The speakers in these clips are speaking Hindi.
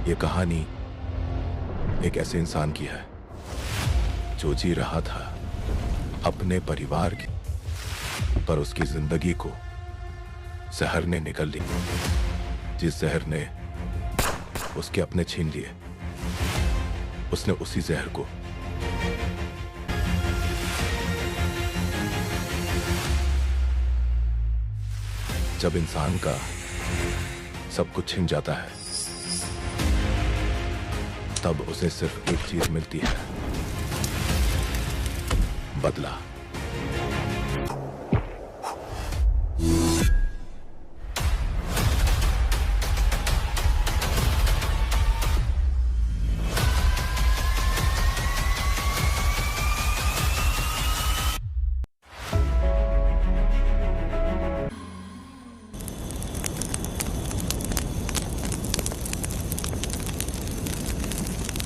ये कहानी एक ऐसे इंसान की है जो जी रहा था अपने परिवार की, पर उसकी जिंदगी को जहर ने निगल ली। जिस जहर ने उसके अपने छीन लिए, उसने उसी जहर को जब इंसान का सब कुछ छिन जाता है, तब उसे सिर्फ एक चीज मिलती है, बदला।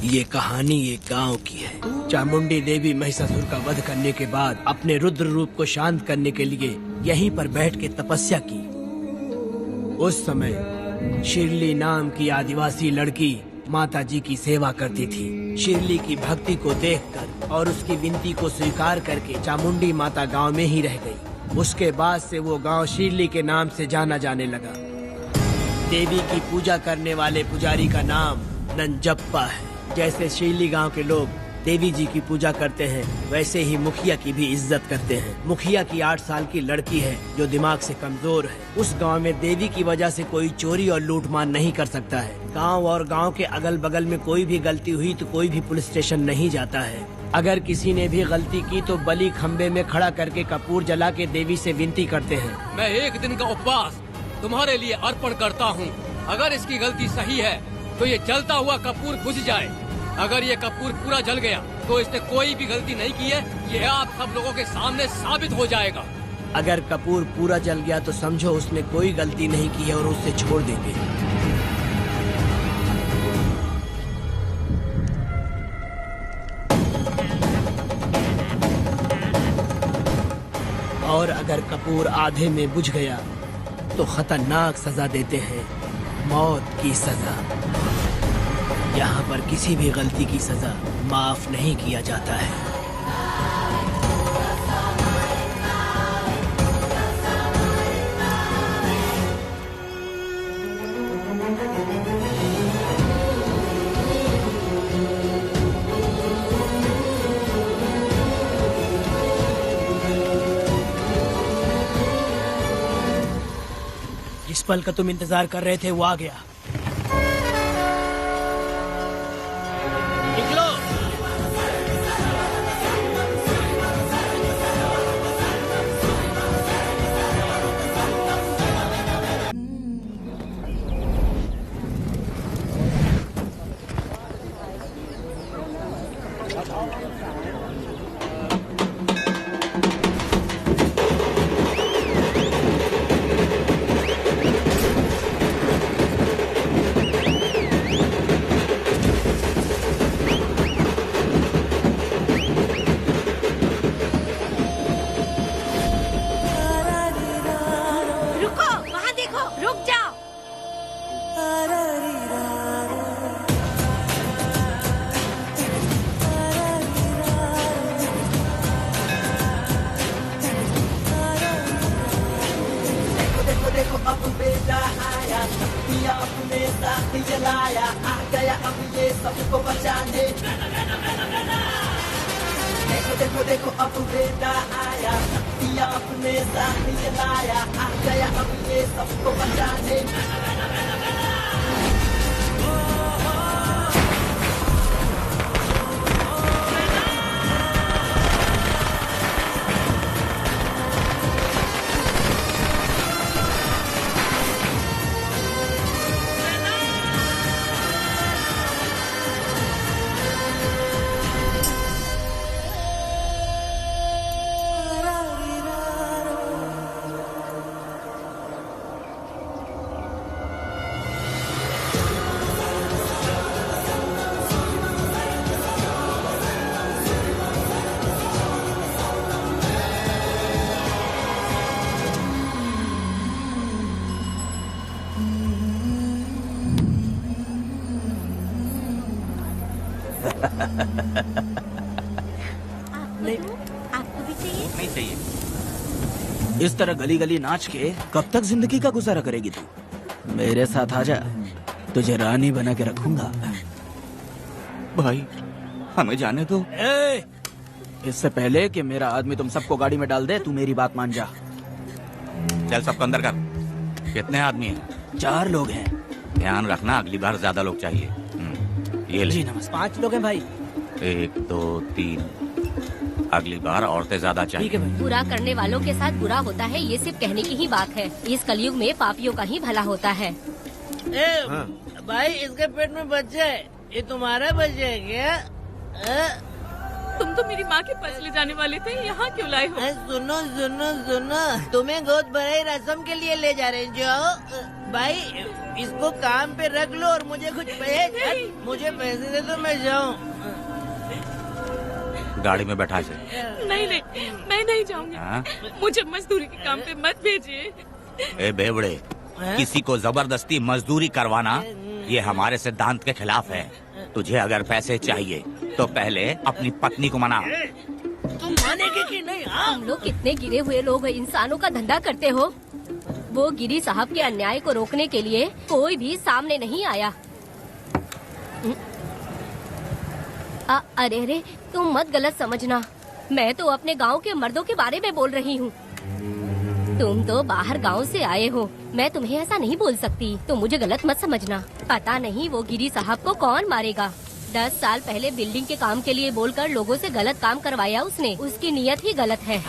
ये कहानी एक गांव की है। चामुंडी देवी महिषासुर का वध करने के बाद अपने रुद्र रूप को शांत करने के लिए यहीं पर बैठ के तपस्या की। उस समय शिरली नाम की आदिवासी लड़की माता जी की सेवा करती थी। शिरली की भक्ति को देखकर और उसकी विनती को स्वीकार करके चामुंडी माता गांव में ही रह गई। उसके बाद से वो गांव शिरली के नाम से जाना जाने लगा। देवी की पूजा करने वाले पुजारी का नाम नंजप्पा है। जैसे शिरली गांव के लोग देवी जी की पूजा करते हैं, वैसे ही मुखिया की भी इज्जत करते हैं। मुखिया की 8 साल की लड़की है जो दिमाग से कमजोर है। उस गांव में देवी की वजह से कोई चोरी और लूटमार नहीं कर सकता है। गांव और गांव के अगल बगल में कोई भी गलती हुई तो कोई भी पुलिस स्टेशन नहीं जाता है। अगर किसी ने भी गलती की तो बलि खम्बे में खड़ा करके कपूर जला के देवी से विनती करते हैं। मैं 1 दिन का उपवास तुम्हारे लिए अर्पण करता हूँ। अगर इसकी गलती सही है तो ये जलता हुआ कपूर बुझ जाए। अगर ये कपूर पूरा जल गया तो इसने कोई भी गलती नहीं की है, ये आप सब लोगों के सामने साबित हो जाएगा। अगर कपूर पूरा जल गया तो समझो उसने कोई गलती नहीं की है और उसे छोड़ देंगे। और अगर कपूर आधे में बुझ गया तो खतरनाक सजा देते हैं, मौत की सजा। यहाँ पर किसी भी गलती की सजा माफ नहीं किया जाता है। जिस पल का तुम इंतजार कर रहे थे वो आ गया। जलाया आ गया अब ये सबको बचाने। देखो देखो देखो अब बेटा आया, शक्तियाँ अपने साथ जलाया आ गया अब ये सबको बचाने। आपको भी चाहिए? नहीं चाहिए। इस तरह गली गली नाच के कब तक जिंदगी का गुजारा करेगी तू? मेरे साथ आजा, तुझे रानी बना के रखूंगा। भाई हमें जाने दो। इससे पहले कि मेरा आदमी तुम सबको गाड़ी में डाल दे, तू मेरी बात मान जा। चल सबको अंदर कर। कितने आदमी हैं? 4 लोग हैं। ध्यान रखना, अगली बार ज्यादा लोग चाहिए। ये ले। जी नमस्ते। 5 लोग हैं भाई। 1 2 3। अगली बार औरतें ज्यादा चाहिए। बुरा करने वालों के साथ बुरा होता है, ये सिर्फ कहने की ही बात है। इस कलयुग में पापियों का ही भला होता है। भाई इसके पेट में बच्चे है, ये तुम्हारा बच्चे है क्या? तुम तो मेरी माँ के पास ले जाने वाले थे, यहाँ क्यों लाए हो? सुनो सुनो सुनो, तुम्हें गोद भराई रस्म के लिए ले जा रहे हैं। जाओ भाई, इसको काम पे रख लो और मुझे कुछ मुझे पैसे दे दो, मैं जाऊँ। गाड़ी में बैठा से। नहीं नहीं, मैं नहीं जाऊंगी। हाँ? मुझे मजदूरी के काम पे मत भेजिए। ए बेवड़े, किसी को जबरदस्ती मजदूरी करवाना ये हमारे सिद्धांत के खिलाफ है। तुझे अगर पैसे चाहिए तो पहले अपनी पत्नी को मना। तुम मानेगे कि नहीं? हम लोग कितने गिरे हुए लोग इंसानों का धंधा करते हो। वो गिरी साहब के अन्याय को रोकने के लिए कोई भी सामने नहीं आया। अरे अरे, तुम मत गलत समझना, मैं तो अपने गांव के मर्दों के बारे में बोल रही हूँ। तुम तो बाहर गांव से आए हो, मैं तुम्हें ऐसा नहीं बोल सकती, तो मुझे गलत मत समझना। पता नहीं वो गिरी साहब को कौन मारेगा। 10 साल पहले बिल्डिंग के काम के लिए बोलकर लोगों से गलत काम करवाया उसने। उसकी नीयत ही गलत है।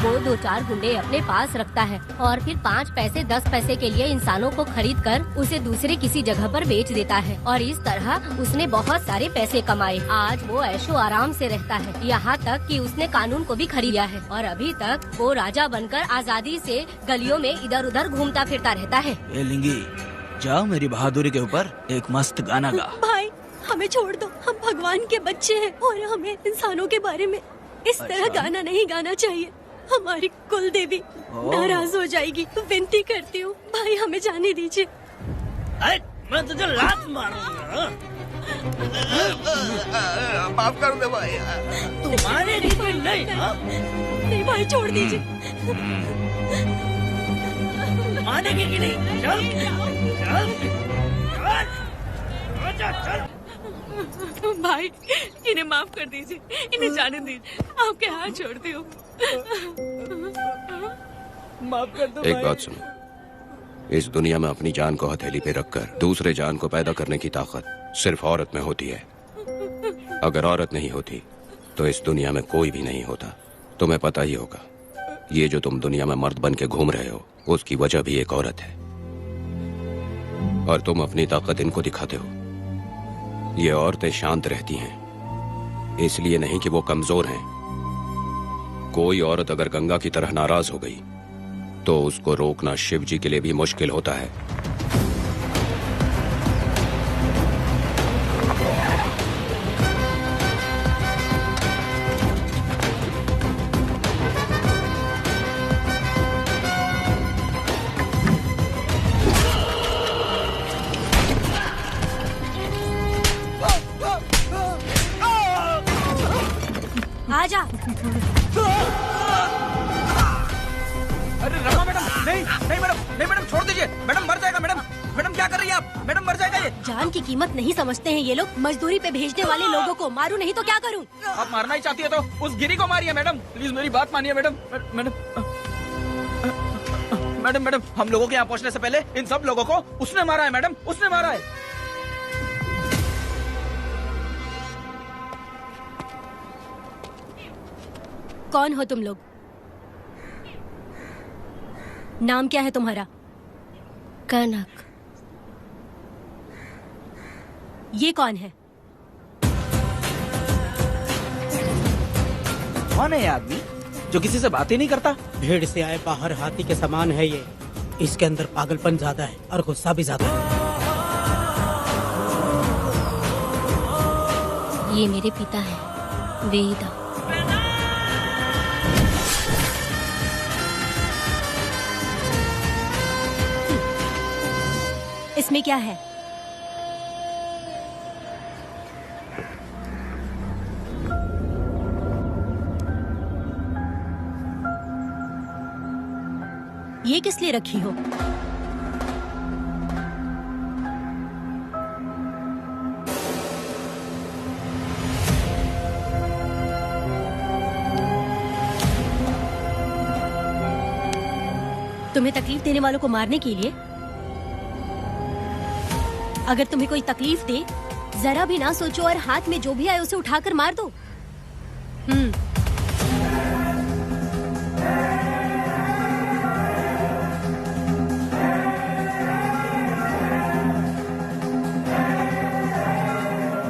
वो 2-4 गुंडे अपने पास रखता है और फिर 5 पैसे 10 पैसे के लिए इंसानों को खरीद कर उसे दूसरे किसी जगह पर बेच देता है। और इस तरह उसने बहुत सारे पैसे कमाए। आज वो ऐशो आराम से रहता है, यहाँ तक कि उसने कानून को भी खरीदा है और अभी तक वो राजा बनकर आजादी से गलियों में इधर उधर घूमता फिरता रहता है। ए लिंगी, जाओ मेरी बहादुरी के ऊपर एक मस्त गाना गा। भाई हमें छोड़ दो, हम भगवान के बच्चे हैं और हमें इंसानों के बारे में इस तरह गाना नहीं गाना चाहिए। हमारी कुल देवी नाराज हो जाएगी। विनती करती हूँ भाई, हमें जाने दीजिए। मैं तुझे लात मारूंगा। माफ कर दे भाई। तुम्हारे लिए नहीं। नहीं भाई, छोड़ दीजिए। मानेगी कि नहीं? चल चल चल चल। भाई इन्हें माफ कर दीजिए, इन्हें जाने दीजिए, आपके हाथ छोड़ती हूँ। माफ कर दो। एक बात सुनो, इस दुनिया में अपनी जान को हथेली पे रखकर दूसरे जान को पैदा करने की ताकत सिर्फ औरत में होती है। अगर औरत नहीं होती तो इस दुनिया में कोई भी नहीं होता। तुम्हें पता ही होगा, ये जो तुम दुनिया में मर्द बन के घूम रहे हो उसकी वजह भी एक औरत है। और तुम अपनी ताकत इनको दिखाते हो। ये औरतें शांत रहती हैं, इसलिए नहीं कि वो कमजोर हैं। कोई औरत अगर गंगा की तरह नाराज हो गई तो उसको रोकना शिव जी के लिए भी मुश्किल होता है। आजा। अरे रमा मैडम, नहीं नहीं मैडम, नहीं मैडम, छोड़ दीजिए मैडम, मर जाएगा मैडम। मैडम क्या कर रही है आप? मैडम मर जाएगा ये। जान की कीमत नहीं समझते हैं ये लोग। मजदूरी पे भेजने वाले लोगों को मारूं नहीं तो क्या करूं? आप मारना ही चाहती है तो उस गिरी को मारिए मैडम, प्लीज मेरी बात मानिए मैडम। मैडम मैडम मैडम, हम लोगों के यहाँ पहुँचने से पहले इन सब लोगों को उसने मारा है मैडम, उसने मारा है। कौन हो तुम लोग? नाम क्या है तुम्हारा? कनक। ये कौन है? कौन है ये आदमी जो किसी से बात ही नहीं करता? भीड़ से आए बाहर हाथी के समान है ये। इसके अंदर पागलपन ज्यादा है और गुस्सा भी ज्यादा है। ये मेरे पिता हैं, वेदा। इसमें क्या है? ये किस लिए रखी हो? तुम्हें तकलीफ देने वालों को मारने के लिए? अगर तुम्हें कोई तकलीफ दे, जरा भी ना सोचो और हाथ में जो भी आए उसे उठाकर मार दो।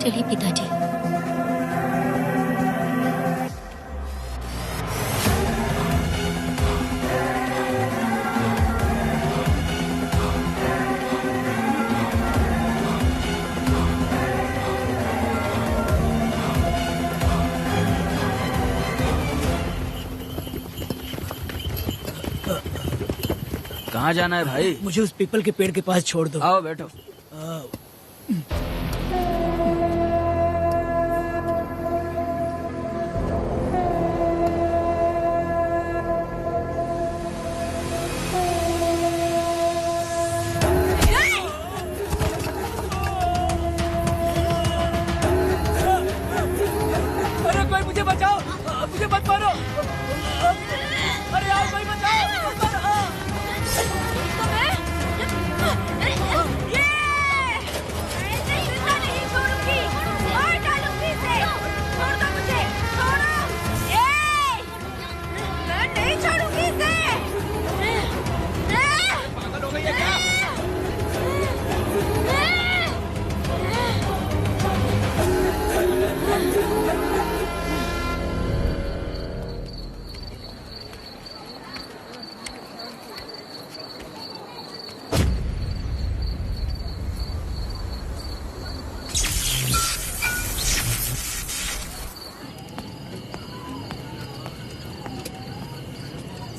चलिए पिताजी। कहाँ जाना है भाई? मुझे उस पीपल के पेड़ के पास छोड़ दो। आओ बैठो। अरे कोई मुझे बचाओ, मुझे मत मारो। अरे यार कोई बचाओ।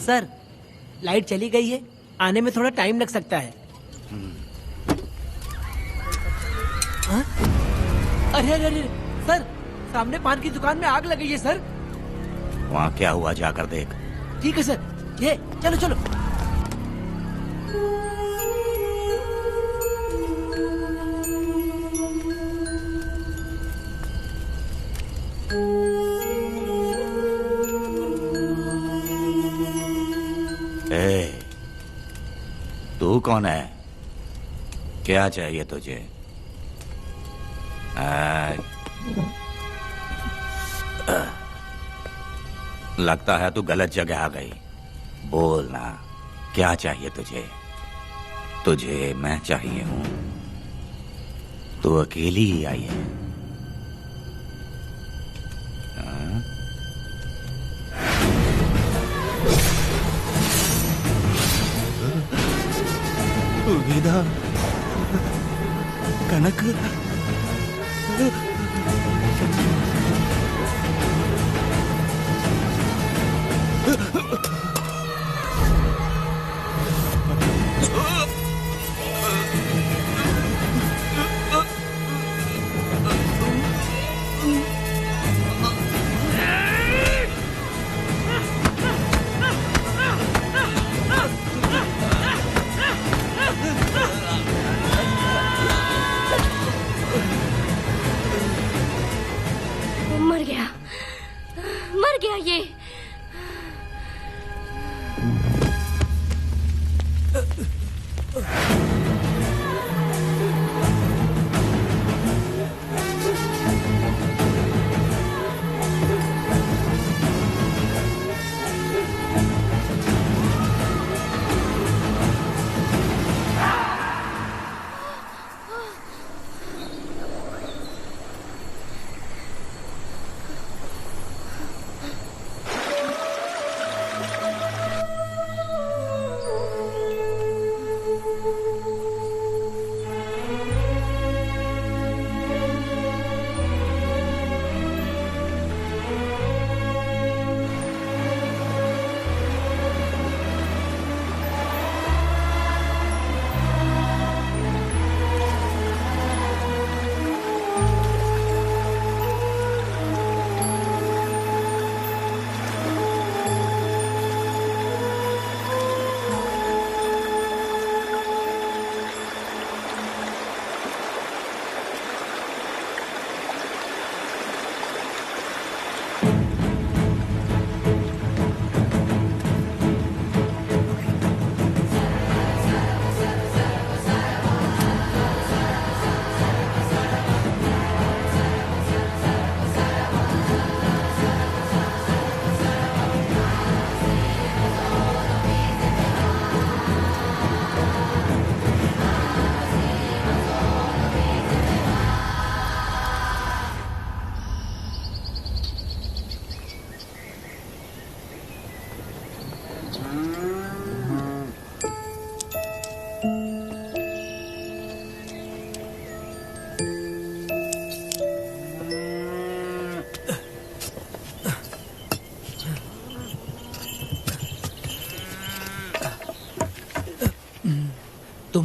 सर, लाइट चली गई है, आने में थोड़ा टाइम लग सकता है। हाँ? अरे अरे अरे सर, सामने पान की दुकान में आग लगी है सर। वहाँ क्या हुआ जाकर देख। ठीक है सर, ये चलो चलो। तू कौन है? क्या चाहिए तुझे? लगता है तू गलत जगह आ गई। बोल ना, क्या चाहिए तुझे? तुझे मैं चाहिए हूं। तू अकेली ही आई है। वेदा, कनक, मर गया ये।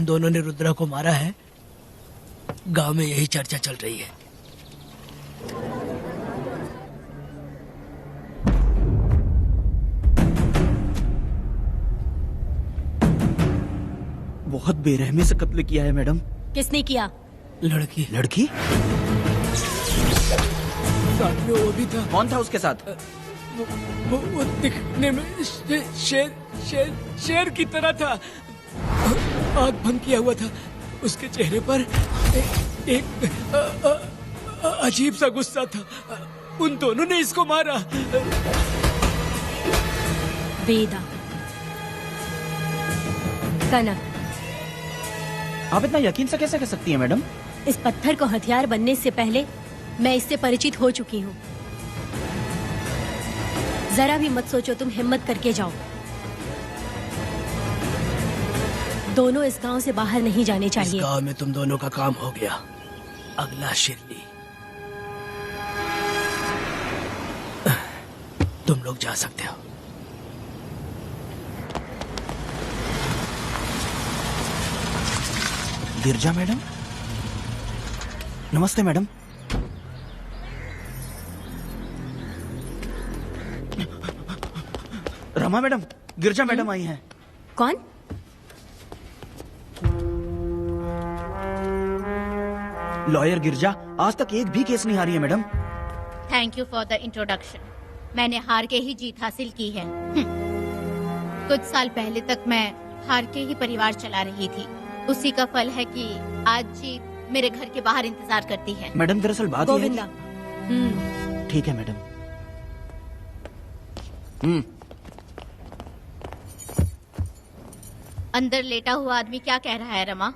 दोनों ने रुद्रा को मारा है, गांव में यही चर्चा चल रही है। बहुत बेरहमी से कत्ल किया है मैडम। किसने किया? लड़की। लड़की? साथ में वो भी था। कौन था उसके साथ? वो दिखने में शेर की तरह था। आग बंद किया हुआ था। उसके चेहरे पर एक अजीब सा गुस्सा था। उन दोनों ने इसको मारा। वेदा, कनक, आप इतना यकीन से कैसे कह सकती हैं मैडम? इस पत्थर को हथियार बनने से पहले मैं इससे परिचित हो चुकी हूँ। जरा भी मत सोचो, तुम हिम्मत करके जाओ। दोनों इस गांव से बाहर नहीं जाने चाहिए। इस गांव में तुम दोनों का काम हो गया। अगला शिरली। तुम लोग जा सकते हो। गिरजा मैडम, नमस्ते मैडम। रमा मैडम, गिरजा मैडम आई हैं। कौन? लॉयर गिरजा आज तक एक भी केस नहीं हारी है madam. Thank you for the introduction. मैंने हार के ही जीत हासिल की है। कुछ साल पहले तक मैं हार के ही परिवार चला रही थी। उसी का फल है कि आज जीत मेरे घर के बाहर इंतजार करती है। मैडम दरअसल बात ये है गोविंदा। कि... ठीक है मैडम। अंदर लेटा हुआ आदमी क्या कह रहा है रमा?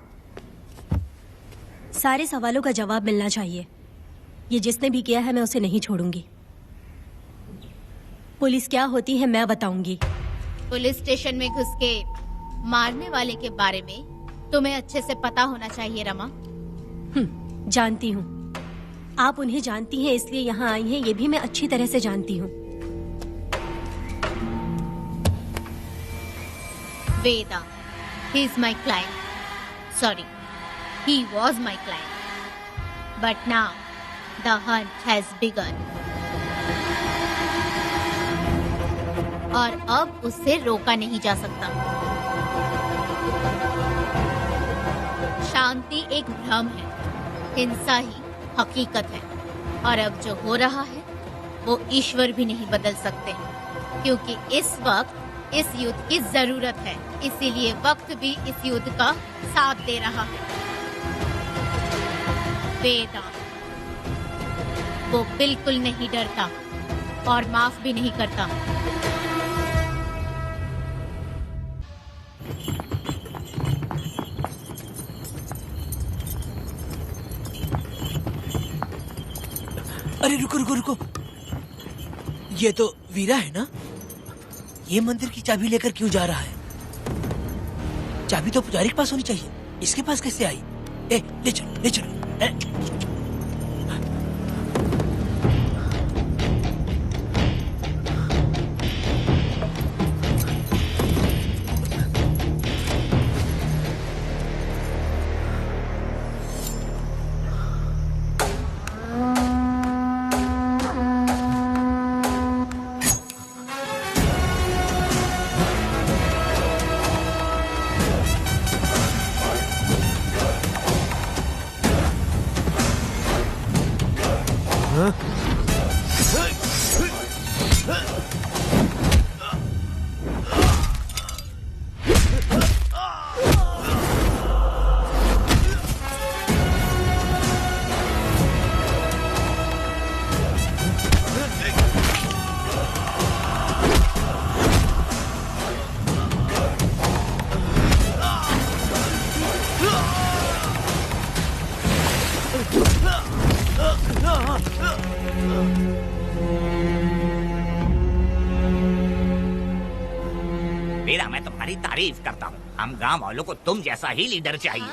सारे सवालों का जवाब मिलना चाहिए। ये जिसने भी किया है मैं उसे नहीं छोड़ूंगी। पुलिस क्या होती है मैं बताऊंगी। पुलिस स्टेशन में घुस के मारने वाले के बारे में तुम्हें अच्छे से पता होना चाहिए रमा। जानती हूँ। आप उन्हें जानती हैं इसलिए यहाँ आई हैं, ये भी मैं अच्छी तरह से जानती हूँ। वेदा, he is my client. Sorry, he was my client. But now the hunt has begun. और अब उससे रोका नहीं जा सकता। शांति एक भ्रम है, हिंसा ही हकीकत है। और अब जो हो रहा है वो ईश्वर भी नहीं बदल सकते, क्योंकि इस वक्त इस युद्ध की जरूरत है। इसीलिए वक्त भी इस युद्ध का साथ दे रहा है। वेदा, वो बिल्कुल नहीं डरता और माफ भी नहीं करता। अरे रुको रुको रुको, ये तो वीरा है ना? ये मंदिर की चाबी लेकर क्यों जा रहा है? चाबी तो पुजारी के पास होनी चाहिए, इसके पास कैसे आई? ले चलो ले चलो। मैं तुम्हारी तारीफ करता हूँ। हम गांव वालों को तुम जैसा ही लीडर चाहिए।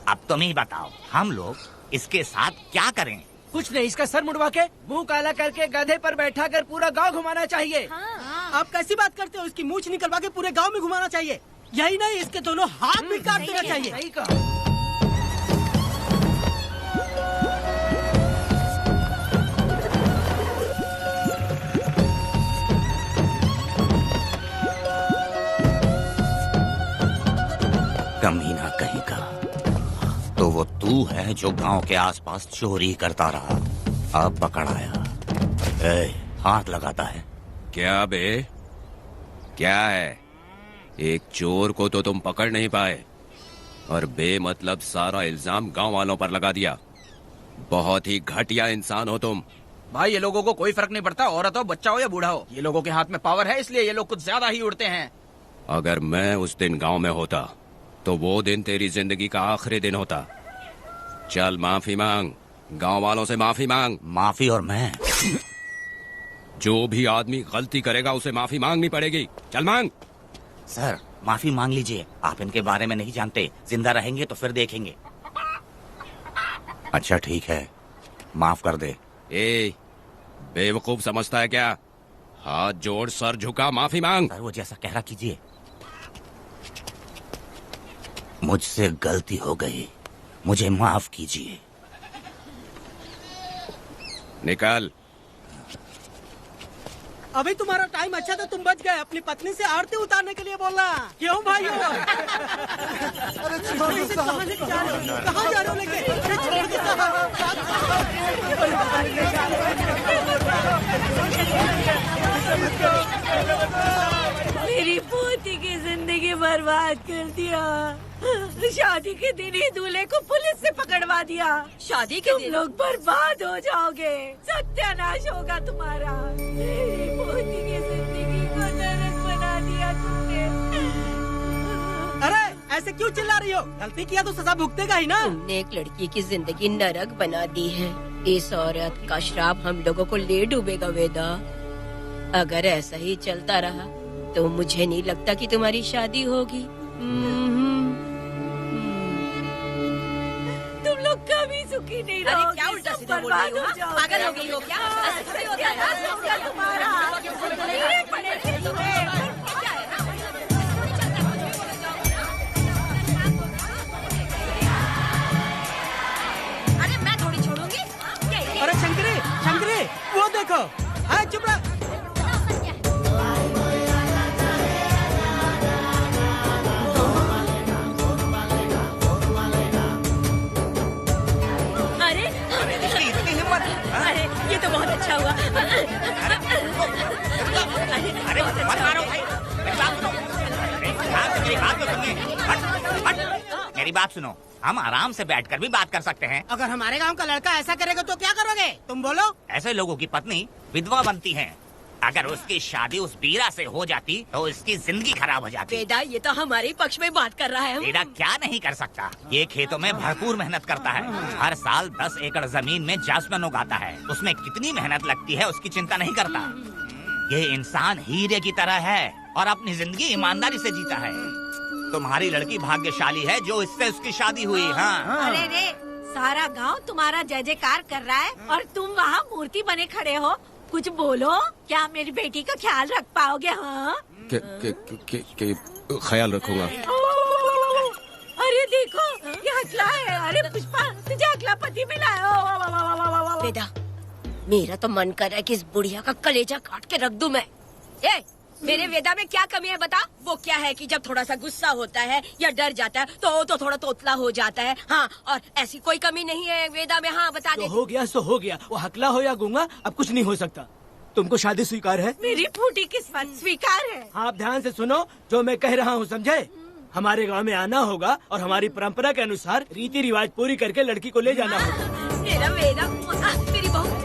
अब तुम ही बताओ, हम लोग इसके साथ क्या करें? कुछ नहीं, इसका सर मुड़वा के मुंह काला करके गधे पर बैठा कर पूरा गांव घुमाना चाहिए। आप कैसी बात करते हो? इसकी मूछ निकलवा के पूरे गांव में घुमाना चाहिए। यही नहीं, इसके दोनों हाथ भी काट देना चाहिए। सही कहा। कमीना कहीं का। तो वो तू है जो गांव के आसपास चोरी करता रहा, अब पकड़ आया। हाथ लगाता है। क्या बे, क्या है? एक चोर को तो तुम पकड़ नहीं पाए और बेमतलब सारा इल्जाम गांव वालों पर लगा दिया। बहुत ही घटिया इंसान हो तुम। भाई ये लोगों को कोई फर्क नहीं पड़ता, औरत हो, बच्चा हो या बूढ़ा हो। ये लोगों के हाथ में पावर है, इसलिए ये लोग कुछ ज्यादा ही उड़ते हैं। अगर मैं उस दिन गांव में होता तो वो दिन तेरी जिंदगी का आखिरी दिन होता। चल माफी मांग, गांव वालों से माफी मांग। माफी? और मैं? जो भी आदमी गलती करेगा उसे माफी मांगनी पड़ेगी। चल मांग। सर माफी मांग लीजिए, आप इनके बारे में नहीं जानते। जिंदा रहेंगे तो फिर देखेंगे। अच्छा ठीक है, माफ कर दे। ए, बेवकूफ समझता है क्या? हाथ जोड़, सर झुका, माफी मांग। सर वो जैसा कह रहा कीजिए। मुझसे गलती हो गई, मुझे माफ कीजिए। निकल। अभी तुम्हारा टाइम अच्छा था, तुम बच गए। अपनी पत्नी से आरती उतारने के लिए बोलना। क्यों भाइयों? अरे कहाँ लेके जा रहे हो? कहाँ जा रहे हो लेके? अरे छोड़ के मेरी पोती की जिंदगी बर्बाद कर दिया। शादी के दिन ही दूल्हे को पुलिस से पकड़वा दिया। शादी के दिन तुम लोग बर्बाद हो जाओगे, सत्यानाश होगा तुम्हारा। मेरी पोती की जिंदगी को नरक बना दिया तुमने। अरे ऐसे क्यों चिल्ला रही हो? गलती किया तो सजा भुगतेगा ही ना। तुमने एक लड़की की जिंदगी नरक बना दी है। इस औरत का श्राप हम लोगों को ले डूबेगा वेदा। अगर ऐसा ही चलता रहा तो मुझे नहीं लगता कि तुम्हारी शादी होगी। तुम लोग कभी सुखी नहीं रहोगे। अरे क्या उल्टा सीधा बोल रही हो? पागल हो गई हो क्या? ऐसा थोड़ी होता है। तुम्हारा पड़ेगा तुम्हें। अरे मैं थोड़ी छोड़ूंगी। अरे शंकरी, शंकरी, वो देखो। हाँ चुप रह। अरे ये तो बहुत अच्छा हुआ। अरे मत मारो भाई, मेरी बात सुनो। हम आराम से बैठकर भी बात कर सकते हैं। अगर हमारे गांव का लड़का ऐसा करेगा तो क्या करोगे? तुम बोलो। ऐसे लोगों की पत्नी विधवा बनती है। अगर उसकी शादी उस बीरा से हो जाती तो इसकी जिंदगी खराब हो जाती। वेदा ये तो हमारे पक्ष में बात कर रहा है। वेदा क्या नहीं कर सकता? ये खेतों में भरपूर मेहनत करता है। हर साल 10 एकड़ जमीन में जासमन उगाता है। उसमें कितनी मेहनत लगती है उसकी चिंता नहीं करता। ये इंसान हीरे की तरह है और अपनी जिंदगी ईमानदारी से जीता है। तुम्हारी लड़की भाग्यशाली है जो इससे उसकी शादी हुई। हाँ। अरे रे, सारा गांव तुम्हारा जय जयकार कर रहा है और तुम वहाँ मूर्ति बने खड़े हो। कुछ बोलो, क्या मेरी बेटी का ख्याल रख पाओगे? हाँ ख्याल रखूंगा। अरे देखो ये हकला है। अरे पुष्पा, तुझे हकला पति मिला है। वेदा मेरा तो मन कर रहा है कि इस बुढ़िया का कलेजा काट के रख दूं मैं। मेरे वेदा में क्या कमी है बता? वो क्या है कि जब थोड़ा सा गुस्सा होता है या डर जाता है तो थोड़ा तोतला हो जाता है। हाँ, और ऐसी कोई कमी नहीं है वेदा में। हाँ बता दे। हो गया सो हो गया। वो हकला हो या गूंगा अब कुछ नहीं हो सकता। तुमको शादी स्वीकार है? मेरी फूटी किस्मत स्वीकार है। हाँ, आप ध्यान से सुनो जो मैं कह रहा हूँ, समझे? हमारे गांव में आना होगा और हमारी परंपरा के अनुसार रीति रिवाज पूरी करके लड़की को ले जाना होगा। मेरा वेदा, मेरी बहू।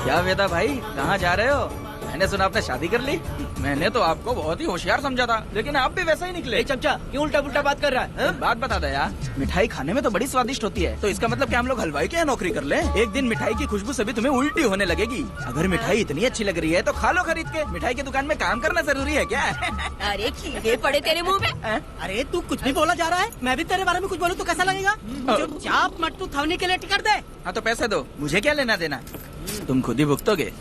क्या वेदा भाई, कहाँ जा रहे हो? मैंने सुना आपने शादी कर ली। मैंने तो आपको बहुत ही होशियार समझा था, लेकिन आप भी वैसा ही निकले। चमचा क्यों उल्टा पुल्टा बात कर रहा है? बात बता दे यार, मिठाई खाने में तो बड़ी स्वादिष्ट होती है, तो इसका मतलब क्या हम लोग हलवाई के यहाँ नौकरी कर लें? एक दिन मिठाई की खुशबू से भी तुम्हें उल्टी होने लगेगी। अगर मिठाई इतनी अच्छी लग रही है तो खा लो खरीद के। मिठाई की दुकान में काम करना जरूरी है क्या? अरे कीड़े पड़े तेरे मुँह में। अरे तू कुछ भी बोला जा रहा है। मैं भी तेरे बारे में कुछ बोलूँ तो कैसा लगेगा? चुपचाप मट्टू थवने के लिए टिकट दे। हाँ तो पैसे दो, मुझे क्या लेना देना, तुम खुद ही भुगतोगे।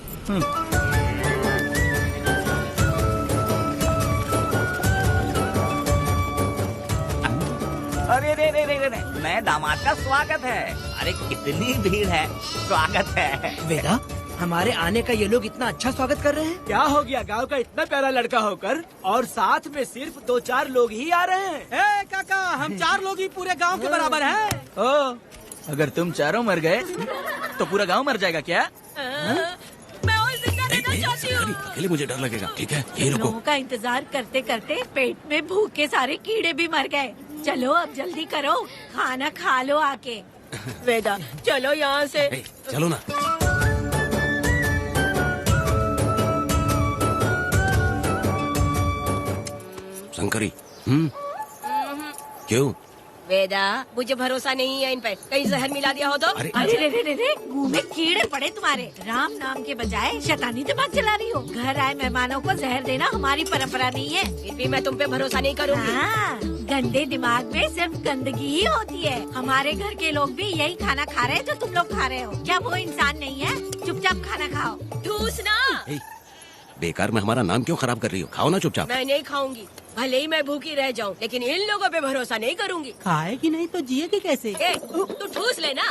अरे रे रे रे रे नए दामाद का स्वागत है। अरे कितनी भीड़ है, स्वागत है। वेदा, हमारे आने का ये लोग इतना अच्छा स्वागत कर रहे हैं। क्या हो गया गांव का इतना प्यारा लड़का होकर और साथ में सिर्फ 2-4 लोग ही आ रहे हैं। ए काका, हम 4 लोग ही पूरे गांव के बराबर हैं। ओ, अगर तुम चारों मर गए तो पूरा गांव मर जाएगा क्या? मैं और जिंदा रहना चाहती हूँ। अकेले मुझे डर लगेगा। ठीक है, यही रुको। लोगों का इंतजार करते करते पेट में भूख के सारे कीड़े भी मर गए। चलो अब जल्दी करो, खाना खा लो आके। वेदा, चलो यहाँ से। चलो ना। शंकरी, क्यों? वेदा, मुझे भरोसा नहीं है इन पे, कहीं जहर मिला दिया हो तो। अरे रे रे रे रे, मुंह में कीड़े पड़े तुम्हारे। राम नाम के बजाय शैतानी दिमाग चला रही हो। घर आए मेहमानों को जहर देना हमारी परंपरा नहीं है। फिर भी मैं तुम पे भरोसा नहीं करूँगी। हाँ, गंदे दिमाग में सिर्फ गंदगी ही होती है। हमारे घर के लोग भी यही खाना खा रहे हैं जो तुम लोग खा रहे हो। क्या वो इंसान नहीं है? चुपचाप खाना खाओ। ठूसना। बेकार में हमारा नाम क्यों खराब कर रही हो? खाओ ना चुपचाप। मैं नहीं खाऊंगी, भले ही मैं भूखी रह जाऊं, लेकिन इन लोगों पे भरोसा नहीं करूंगी। खाएगी नहीं तो जिएगी कैसे? तू ठूस लेना।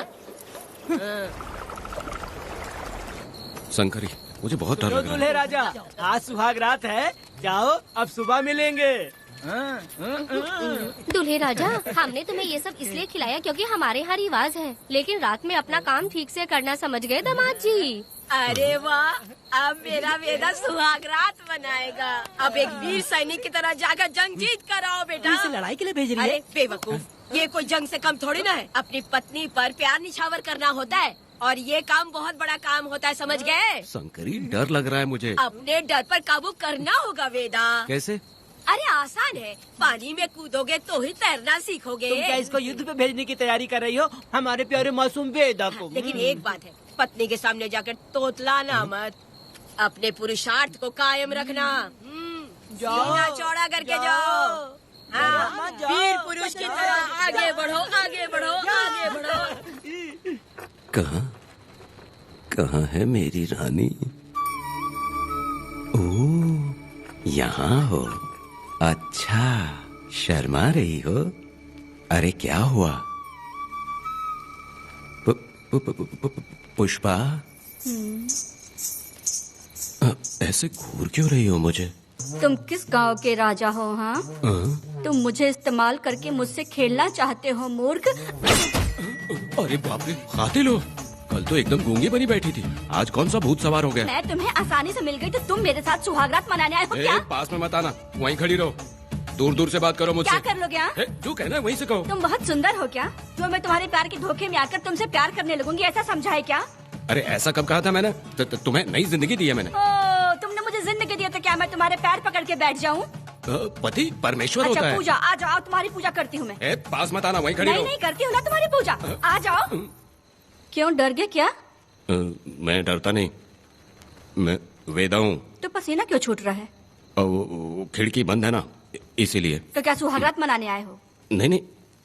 शंकरी, मुझे बहुत डर लग रहा दूल्हे राजा, आज सुहाग रात है, जाओ अब सुबह मिलेंगे। दूल्हे राजा, हमने तुम्हें ये सब इसलिए खिलाया क्योंकि हमारे यहाँ रिवाज है, लेकिन रात में अपना काम ठीक से करना समझ गए दामाद जी। अरे वाह, अब मेरा वेदा सुहाग रात मनाएगा। अब एक वीर सैनिक की तरह जाकर जंग जीत कर आओ बेटा। इसे लड़ाई के लिए भेज रही है? अरे बेवकूफ, ये कोई जंग से कम थोड़ी ना है। अपनी पत्नी पर प्यार निछावर करना होता है और ये काम बहुत बड़ा काम होता है, समझ गए? शंकरी, डर लग रहा है मुझे। अपने डर पर काबू करना होगा वेदा। कैसे? अरे आसान है, पानी में कूदोगे तो ही तैरना सीखोगे। तुम क्या इसको युद्ध पे भेजने की तैयारी कर रही हो? हमारे प्यारे मासूम वेदा को। लेकिन एक बात है, पत्नी के सामने जाकर तोतलाना मत। अपने पुरुषार्थ को कायम रखना। सीना चौड़ा करके जाओ। हाँ, वीर पुरुष की तरह आगे बढ़ो, आगे बढ़ो, आगे बढ़ो। कहाँ है मेरी रानी? ओ, यहाँ हो। अच्छा, शर्मा रही हो? अरे क्या हुआ? पुष्पा, ऐसे घूर क्यों रही हो मुझे? तुम किस गांव के राजा हो? हाँ, तुम मुझे इस्तेमाल करके मुझसे खेलना चाहते हो मूर्ख। अरे बाप रे, कातिल हो। कल तो एकदम गूंगी बनी बैठी थी, आज कौन सा भूत सवार हो गया? मैं तुम्हें आसानी से मिल गई तो तुम मेरे साथ सुहागरात मनाने आए हो क्या? पास में मत आना, वहीं खड़ी रहो। दूर दूर से बात करो मुझसे। क्या कर लोगे? हाँ? जो कहना है वहीं से कहो। तुम बहुत सुंदर हो क्या? जो मैं तुम्हारे प्यार के धोखे में आकर तुमसे प्यार करने लगूंगी, ऐसा समझा है क्या? अरे ऐसा कब कहा था मैंने? तुम्हें नई जिंदगी दी है मैंने। ओ, तुमने मुझे जिंदगी दी है तो क्या मैं तुम्हारे पैर पकड़ के बैठ जाऊँ? पति परमेश्वर होता है। पूजा, आ जाओ, तुम्हारी पूजा करती हूँ मैं। पास मत आना, वहीं खड़ी रहो। नहीं करती हूँ ना तुम्हारी पूजा, आ जाओ। क्यों डर गए क्या? मैं डरता नहीं, मैं वेदा हूँ। तो पसीना क्यों छूट रहा है? वो खिड़की बंद है ना, इसीलिए। तो क्या सुहागरात मनाने आए हो? नहीं,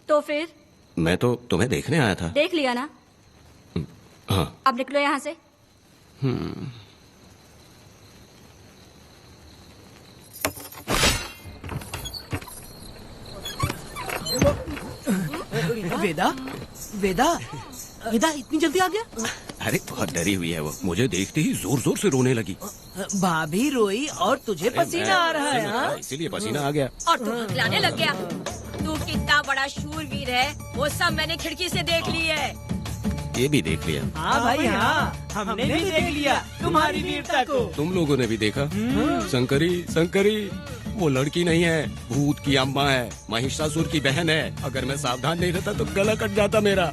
तो फिर? मैं तो तुम्हें देखने आया था। देख लिया ना? हाँ। अब निकलो यहाँ से। वेदा, वेदा, वेदा इतनी जल्दी आ गया? अरे बहुत डरी हुई है वो, मुझे देखते ही जोर जोर से रोने लगी। भाभी रोई और तुझे पसीना आ रहा है? हाँ? इसीलिए पसीना आ गया। और तू हकलाने लग गया। तू कितना बड़ा शूरवीर है, वो सब मैंने खिड़की से देख ली है। ये भी देख लिया? हाँ भाई हाँ, हमने भी देख लिया तुम्हारी वीरता को। तुम लोगों ने भी देखा? शंकरी, शंकरी, वो लड़की नहीं है, भूत की अम्मा है, महिषासुर की बहन है। अगर मैं सावधान नहीं रहता तो गला कट जाता मेरा।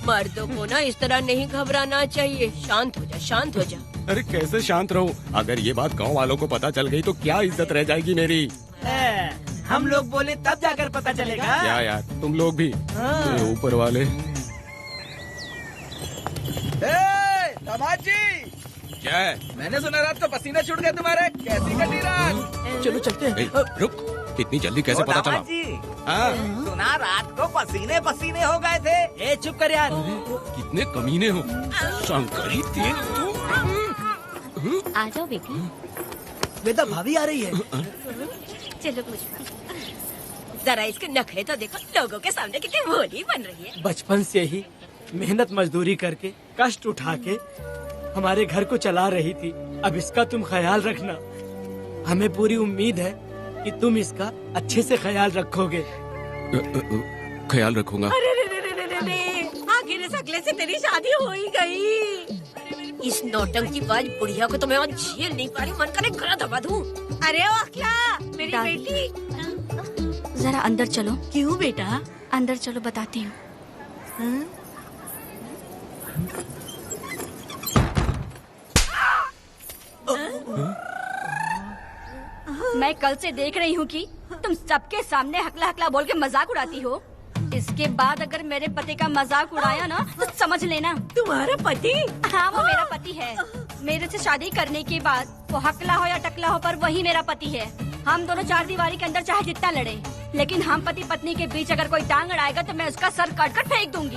मर्दों को ना इस तरह नहीं घबराना चाहिए। शांत हो जा, शांत हो जा। अरे कैसे शांत रहूं? अगर ये बात गांव वालों को पता चल गई तो क्या इज्जत रह जाएगी मेरी? हम लोग बोले तब जाकर पता चलेगा। क्या यार, तुम लोग भी ऊपर वाले। दामाद जी, क्या है? मैंने सुना रात को पसीना छूट गया तुम्हारे, कैसी कटी रात? चलो चलते हैं। रुक, इतनी जल्दी कैसे पता चला? हाँ? सुना रात को पसीने पसीने हो गए थे। ए चुप कर यार। कितने कमीने हो शंकरी, देख तू। आ जाओ बेटी। वेदा, भाभी आ रही है। चलो पुष्पा। जरा इसके नखरे तो देखो, लोगों के सामने कितनी भोली बन रही है। बचपन से ही मेहनत मजदूरी करके कष्ट उठा के हमारे घर को चला रही थी। अब इसका तुम ख्याल रखना। हमें पूरी उम्मीद है कि तुम इसका अच्छे से ख्याल रखोगे। ख्याल रखूंगा। अरे रे रे रे रे रे, आखिर इस अगले से तेरी शादी हो ही गई। इस नौटंकी बाज बुढ़िया को तो मैं और झेल नहीं पा रही, मन करे गला दबा दूं। अरे ओ क्या मेरी बेटी, जरा अंदर चलो। क्यों बेटा? अंदर चलो, बताती हूँ। मैं कल से देख रही हूँ कि तुम सबके सामने हकला हकला बोल के मजाक उड़ाती हो। इसके बाद अगर मेरे पति का मजाक उड़ाया ना तो समझ लेना। तुम्हारा पति? हाँ, वो मेरा पति है। मेरे से शादी करने के बाद वो हकला हो या टकला हो, पर वही मेरा पति है। हम दोनों चार दीवारी के अंदर चाहे जितना लड़े, लेकिन हम पति पत्नी के बीच अगर कोई टांग अड़ाएगा तो मैं उसका सर काट कर फेंक दूंगी।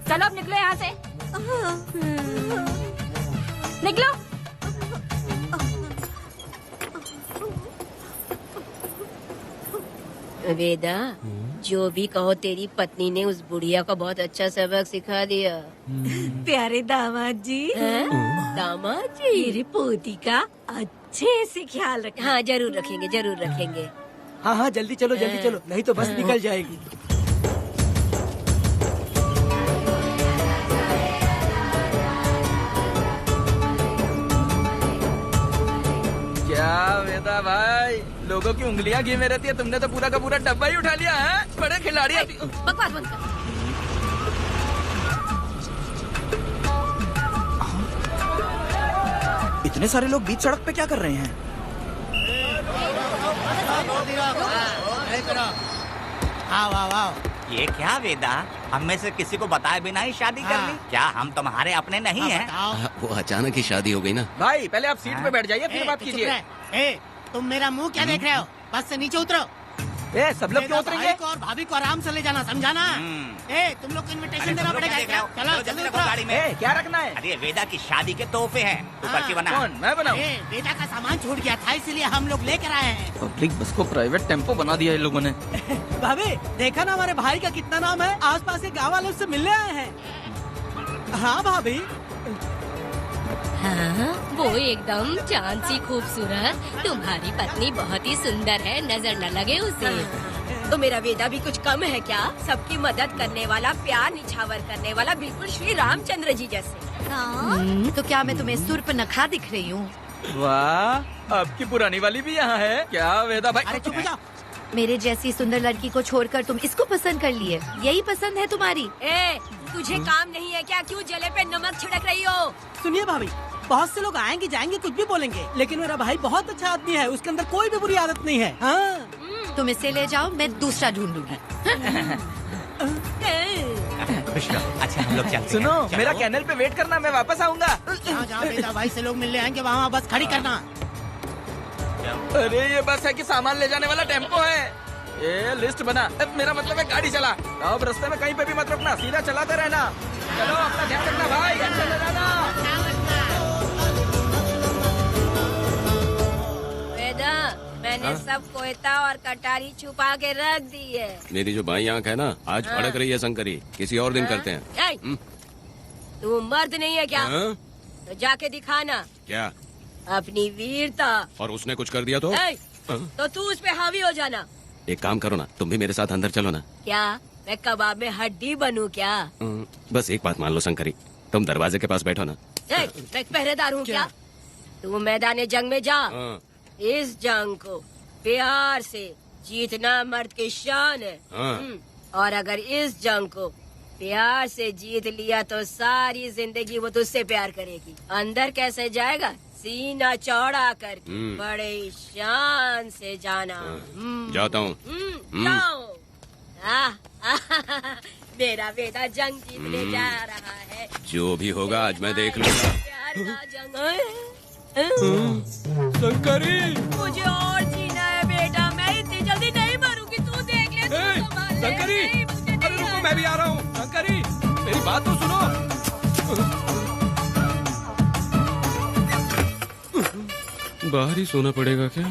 चलो अब निकलो यहाँ से, निकलो। वेदा, जो भी कहो, तेरी पत्नी ने उस बुढ़िया को बहुत अच्छा सबक सिखा दिया। प्यारे दामाद जी, दामाद जी, मेरी पोती का अच्छे से ख्याल रखना। हाँ जरूर रखेंगे, जरूर रखेंगे। हाँ हाँ, जल्दी चलो, जल्दी चलो, नहीं तो बस निकल जाएगी। क्या वेदा भाई, लोगों की उंगलियां घी में रहती है, तुमने तो पूरा का पूरा डब्बा ही उठा लिया है। बड़े खिलाड़ी। बकवास बंद कर। इतने सारे लोग बीच सड़क पे क्या कर रहे हैं? ये क्या वेदा, हम में से किसी को बताए बिना ही शादी कर ली? क्या हम तुम्हारे अपने नहीं हैं? वो अचानक ही शादी हो गई ना। भाई पहले आप सीट पे बैठ जाइए, फिर बात कीजिए। तुम मेरा मुंह क्या देख रहे हो? बस से नीचे उतरो। सब लोग क्यों उतरेंगे? भाई को और भाभी को आराम से ले जाना, समझाना? तुम लोग को इनविटेशन देना पड़ेगा। चलो जल्दी उतरो। गाड़ी में क्या रखना है? अरे वेदा की शादी के तोहफे हैं, तू पर्ची बना। कौन? मैं बनाऊं? वेदा का सामान छूट गया था, इसलिए हम लोग लेकर आए हैं। पब्लिक बस को प्राइवेट टेम्पो बना दिया इन लोगों ने। भाभी देखा ना हमारे भाई का कितना नाम है, आसपास के गाँव वालों से मिलने आए हैं। हाँ भाभी। हाँ, वो एकदम चांद सी खूबसूरत। तुम्हारी पत्नी बहुत ही सुंदर है, नजर न लगे उसे। तो मेरा वेदा भी कुछ कम है क्या? सबकी मदद करने वाला, प्यार निछावर करने वाला, बिल्कुल श्री रामचंद्र जी जैसे। तो क्या मैं तुम्हें सुर्पनखा दिख रही हूँ? वाह, आपकी पुरानी वाली भी यहाँ है क्या वेदा भाई? अरे चुप हो जाओ। मेरे जैसी सुंदर लड़की को छोड़कर तुम इसको पसंद कर लिए, यही पसंद है तुम्हारी? तुझे काम नहीं है क्या? क्यों जले पे नमक छिड़क रही हो? सुनिए भाभी, बहुत से लोग आएंगे जाएंगे, कुछ भी बोलेंगे, लेकिन मेरा भाई बहुत अच्छा आदमी है, उसके अंदर कोई भी बुरी आदत नहीं है। हाँ। तुम इसे ले जाओ, मैं दूसरा ढूंढ लूंगी। खुश रहो। अच्छा हम लोग चलते हैं। सुनो, चलो। मेरा कैनल पे वेट करना, मैं वापस आऊंगा। जहाँ वेदा भाई से लोग मिलने आएंगे वहाँ बस खड़ी करना। अरे ये बस है कि सामान ले जाने वाला टेम्पो है। ये लिस्ट बना, मेरा मतलब है गाड़ी चला। अब रास्ते में कहीं पे भी मत रुकना, सीधा चलाते रहना। चलो अपना ध्यान रखना भाई, अच्छे से जाना। वेदा, मैंने सब कोयता और कटारी छुपा के रख दी है। मेरी जो बाई आंख है ना, आज फड़क रही है शंकरी। किसी और दिन करते हैं। तू मर्द नहीं है क्या? तो जाके दिखाना क्या? अपनी वीरता। और उसने कुछ कर दिया तो? तो तू उस पे हावी हो जाना। एक काम करो ना, तुम भी मेरे साथ अंदर चलो ना। क्या मैं कबाब में हड्डी बनूं क्या? बस एक बात मान लो शंकरी, तुम दरवाजे के पास बैठो ना। मैं पहरेदार हूँ क्या? तू मैदान जंग में जा। इस जंग को प्यार से जीतना मर्द की शान है। और अगर इस जंग को प्यार से जीत लिया तो सारी जिंदगी वो तुझसे प्यार करेगी। अंदर कैसे जाएगा? सीना चौड़ा करके बड़े शान से जाना। जाता हूँ। जाओ। मेरा बेटा जंग जीतने जा रहा है। जो भी होगा आज मैं देख लूंगा। प्यार का जंग शंकरी, मुझे और जीना है बेटा, मैं इतनी जल्दी नहीं मरूंगी। तू देख ले, तू संभाल ले। शंकरी, अरे रुको, मैं भी आ रहा हूँ। शंकरी, मेरी बात तो सुनो। बाहर ही सोना पड़ेगा क्या?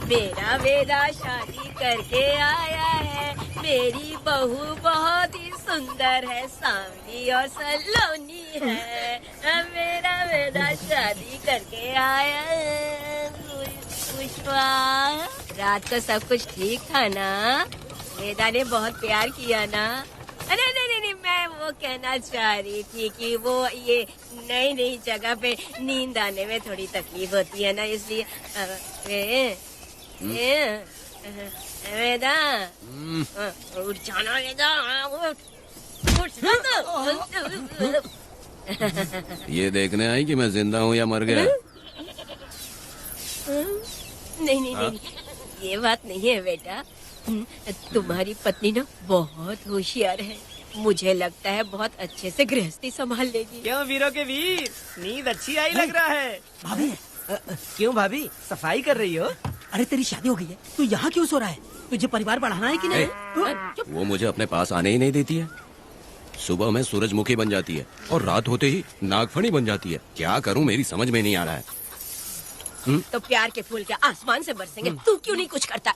मेरा वेदा शादी करके आया है, मेरी बहू बहुत ही सुंदर है, सांवली और सलोनी है। मेरा वेदा शादी करके आया है। पुष्पा, रात को सब कुछ ठीक था ना? वेदा ने बहुत प्यार किया ना? नहीं, मैं वो कहना चाह रही थी कि वो ये नई जगह पे नींद आने में थोड़ी तकलीफ होती है ना, इसलिए वेदा उठ जाना, वेदा उठ ये देखने आई कि मैं जिंदा हूँ या मर गया? नहीं, ये बात नहीं है बेटा। तुम्हारी पत्नी ना बहुत होशियार है, मुझे लगता है बहुत अच्छे से गृहस्थी संभाल लेगी। क्यों वीरों के वीर, नींद अच्छी आई लग रहा है। भाभी क्यों भाभी, सफाई कर रही हो? अरे तेरी शादी हो गई है, तू यहाँ क्यों सो रहा है? तुझे परिवार बढ़ाना है कि नहीं? वो मुझे अपने पास आने ही नहीं देती है। सुबह में सूरजमुखी बन जाती है और रात होते ही नागफनी बन जाती है। क्या करूँ, मेरी समझ में नहीं आ रहा है। तो प्यार के फूल क्या आसमान से बरसेंगे? तू क्यों नहीं कुछ करता?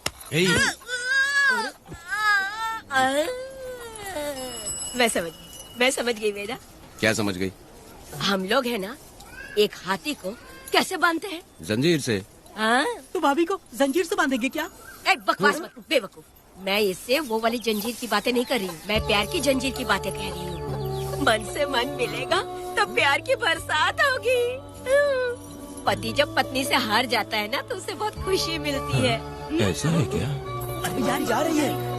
मैं समझ गई वेदा। क्या समझ गई? हम लोग है ना, एक हाथी को कैसे बांधते हैं? जंजीर से। तो भाभी को जंजीर से बांधेंगे क्या? बकवास मत, बेवकूफ। मैं इससे वो वाली जंजीर की बातें नहीं कर रही हूँ, मैं प्यार की जंजीर की बातें कह रही हूँ। मन से मन मिलेगा तब प्यार की बरसात होगी। पति जब पत्नी से हार जाता है ना तो उसे बहुत खुशी मिलती है। ऐसा है क्या? अरे यार जा रही है।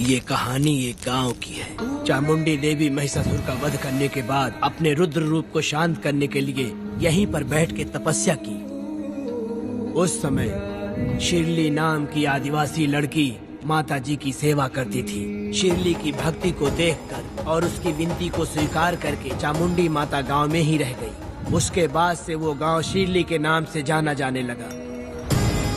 ये कहानी एक गांव की है। चामुंडी देवी महिषासुर का वध करने के बाद अपने रुद्र रूप को शांत करने के लिए यहीं पर बैठ के तपस्या की। उस समय शिरली नाम की आदिवासी लड़की माता जी की सेवा करती थी। शिरली की भक्ति को देखकर और उसकी विनती को स्वीकार करके चामुंडी माता गांव में ही रह गई। उसके बाद से वो गांव शिरली के नाम से जाना जाने लगा।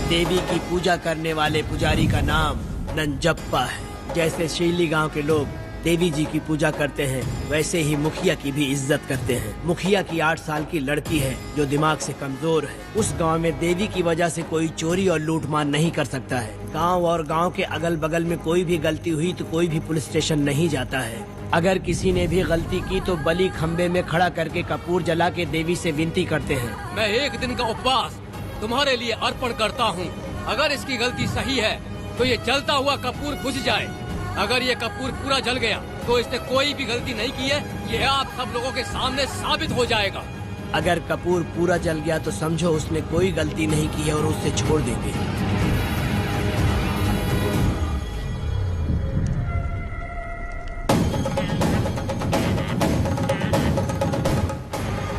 देवी की पूजा करने वाले पुजारी का नाम नंजप्पा है। जैसे शिरली गांव के लोग देवी जी की पूजा करते हैं, वैसे ही मुखिया की भी इज्जत करते हैं। मुखिया की 8 साल की लड़की है जो दिमाग से कमजोर है। उस गांव में देवी की वजह से कोई चोरी और लूटमार नहीं कर सकता है। गांव और गांव के अगल बगल में कोई भी गलती हुई तो कोई भी पुलिस स्टेशन नहीं जाता है। अगर किसी ने भी गलती की तो बलि खम्बे में खड़ा करके कपूर जला के देवी से विनती करते हैं। मैं 1 दिन का उपवास तुम्हारे लिए अर्पण करता हूँ। अगर इसकी गलती सही है तो ये जलता हुआ कपूर बुझ जाए। अगर ये कपूर पूरा जल गया तो इसने कोई भी गलती नहीं की है, ये आप सब लोगों के सामने साबित हो जाएगा। अगर कपूर पूरा जल गया तो समझो उसने कोई गलती नहीं की है और उसे छोड़ देंगे।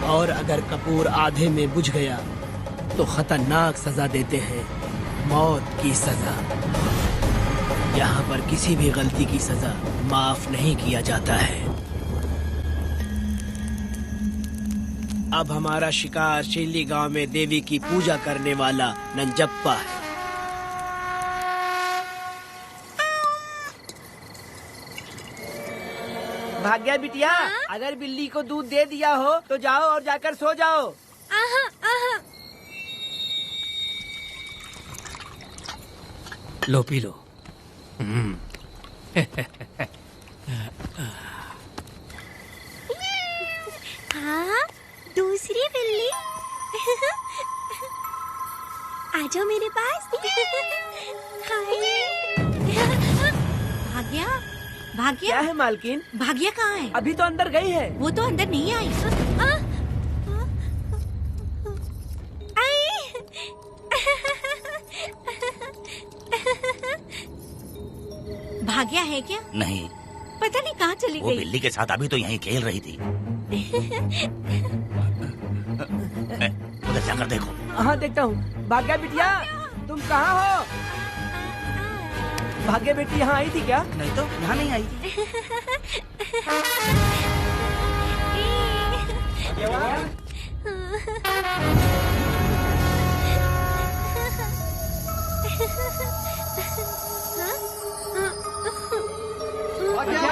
और अगर कपूर आधे में बुझ गया तो खतरनाक सजा देते हैं, मौत की सजा। यहाँ पर किसी भी गलती की सजा माफ नहीं किया जाता है। अब हमारा शिकार शिरली गांव में देवी की पूजा करने वाला नंजप्पा है। भाग्या बिटिया, अगर बिल्ली को दूध दे दिया हो तो जाओ और जाकर सो जाओ। लो पी लो। हाँ, दूसरी बिल्ली। आ जाओ मेरे पास। भाग्या, भाग्या क्या है मालकिन? भाग्या कहाँ है? अभी तो अंदर गई है। वो तो अंदर नहीं आई। भाग्या है क्या? नहीं, पता नहीं कहाँ चली वो गई। बिल्ली के साथ अभी तो यहीं खेल रही थी। उधर जाकर देखो। हाँ देखता हूँ। भाग्या बिटिया, तुम कहाँ हो? भाग्या बेटी यहाँ आई थी क्या? नहीं तो यहाँ नहीं आई।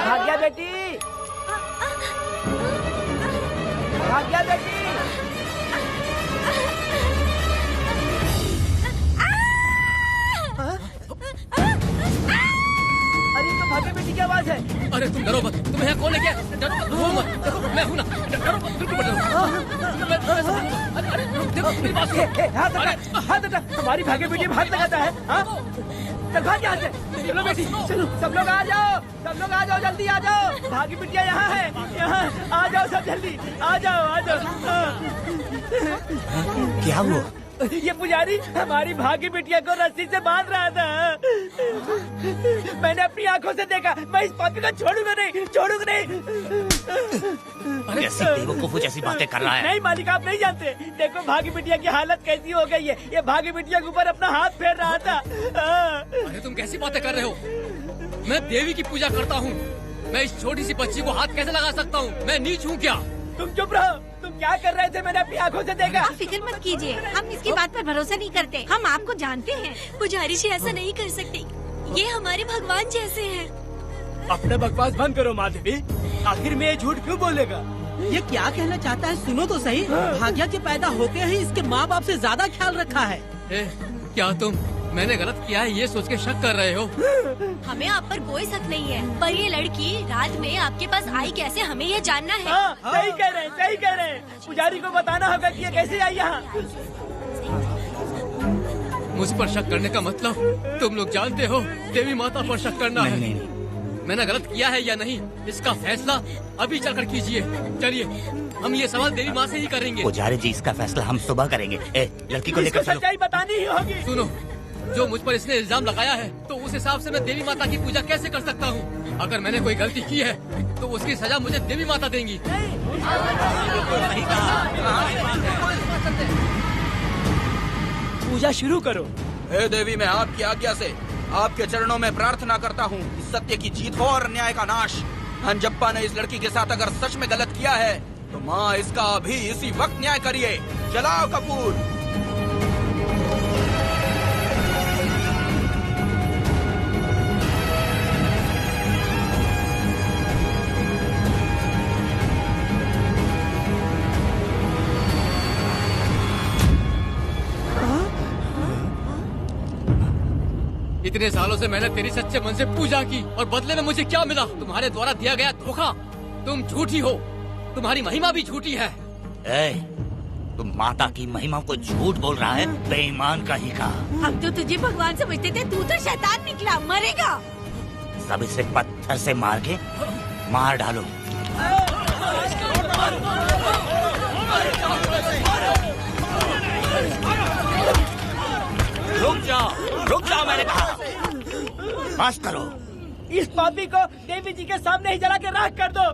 भाग्या बेटी, भाग्या बेटी। अरे तो भाग्या बेटी की आवाज है। अरे तुम डरो मत, तुम्हें यहाँ कौन लेके आया? डरो मत, रो मत, देखो मैं हूँ ना, डरो मत, बिल्कुल मत डरो। अरे देखो मेरी बात सुनो। हाथ हटा, हमारी भाग्य बेटी में हाथ लगाता है। चल भाग यहाँ से। चलो बेटी, चलो सब लोग आ जाओ, सब लोग आ जाओ, जल्दी आ जाओ। भाग्य बिटिया यहाँ है, यहाँ आ जाओ सब जल्दी, आ जाओ आ जाओ। क्या हुआ? ये पुजारी हमारी भाग्य बिटिया को रस्सी से बांध रहा था। मैंने अपनी आंखों से देखा। मैं इस पापी को छोड़ूंगा नहीं, छोड़ूंगा नहीं। कैसी बेवकूफों जैसी बातें कर रहा है। नहीं मालिक, आप नहीं जानते। देखो भाग्य बिटिया की हालत कैसी हो गई है। ये भाग्य बिटिया के ऊपर अपना हाथ फेर रहा था। अरे तुम कैसी बातें कर रहे हो? मैं देवी की पूजा करता हूँ। मैं इस छोटी सी बच्ची को हाथ कैसे लगा सकता हूँ? मैं नीच हूँ क्या? तुम चुप रहो। तुम क्या कर रहे थे? मैंने अपनी आंखों से देखा। आप फिक्र मत कीजिए, हम इसकी बात पर भरोसा नहीं करते। हम आपको जानते हैं। पुजारी जी ऐसा नहीं कर सकते, ये हमारे भगवान जैसे हैं। अपना बकवास बंद करो माँ देवी। आखिर में ये झूठ क्यों बोलेगा? ये क्या कहना चाहता है? सुनो तो सही। भाग्या के पैदा होते ही इसके माँ बाप से ज्यादा ख्याल रखा है। क्या तुम मैंने गलत किया है ये सोच के शक कर रहे हो? हमें आप पर कोई शक नहीं है, पर ये लड़की रात में आपके पास आई कैसे, हमें ये जानना है। सही कह रहे हैं, सही कह रहे हैं। पुजारी को बताना होगा कि ये कैसे आई यहाँ। मुझ पर शक करने का मतलब तुम लोग जानते हो देवी माता पर शक करना है। मैंने गलत किया है या नहीं, इसका फैसला अभी चलकर कीजिए। चलिए हम ये सवाल देवी माँ से ही करेंगे। पुजारी जी इसका फैसला हम सुबह करेंगे। लड़की को लेकर चलो। सच्चाई बतानी ही होगी। सुनो, जो मुझ पर इसने इल्जाम लगाया है तो उस हिसाब से मैं देवी माता की पूजा कैसे कर सकता हूँ? अगर मैंने कोई गलती की है तो उसकी सजा मुझे देवी माता देंगी। पूजा शुरू करो। हे देवी, मैं आपकी आज्ञा से आपके चरणों में प्रार्थना करता हूँ, सत्य की जीत हो और न्याय का नाश। अंजप्पा ने इस लड़की के साथ अगर सच में गलत किया है तो माँ इसका अभी इसी वक्त न्याय करिए। जलाओ कपूर। इतने सालों से मैंने तेरी सच्चे मन से पूजा की और बदले में मुझे क्या मिला? तुम्हारे द्वारा दिया गया धोखा। तुम झूठी हो, तुम्हारी महिमा भी झूठी है। तुम माता की महिमा को झूठ बोल रहा है, बेईमान कहीं का। हम तो तुझे भगवान समझते थे, तू तो शैतान निकला, मरेगा। सब इसे पत्थर से मार के मार डालो। रुक जाओ मैंने कहा। बस करो। इस पापी को देवी जी के सामने ही जला के राख कर दो।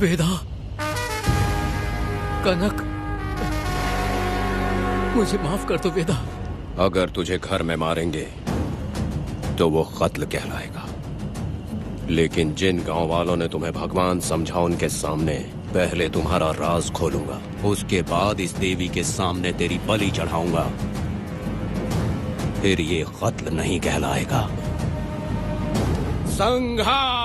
वेदा, कनक, मुझे माफ कर दो वेदा। अगर तुझे घर में मारेंगे तो वो कत्ल कहलाएगा, लेकिन जिन गांव वालों ने तुम्हें भगवान समझा उनके सामने पहले तुम्हारा राज खोलूंगा, उसके बाद इस देवी के सामने तेरी बलि चढ़ाऊंगा, फिर ये कत्ल नहीं कहलाएगा। संघार!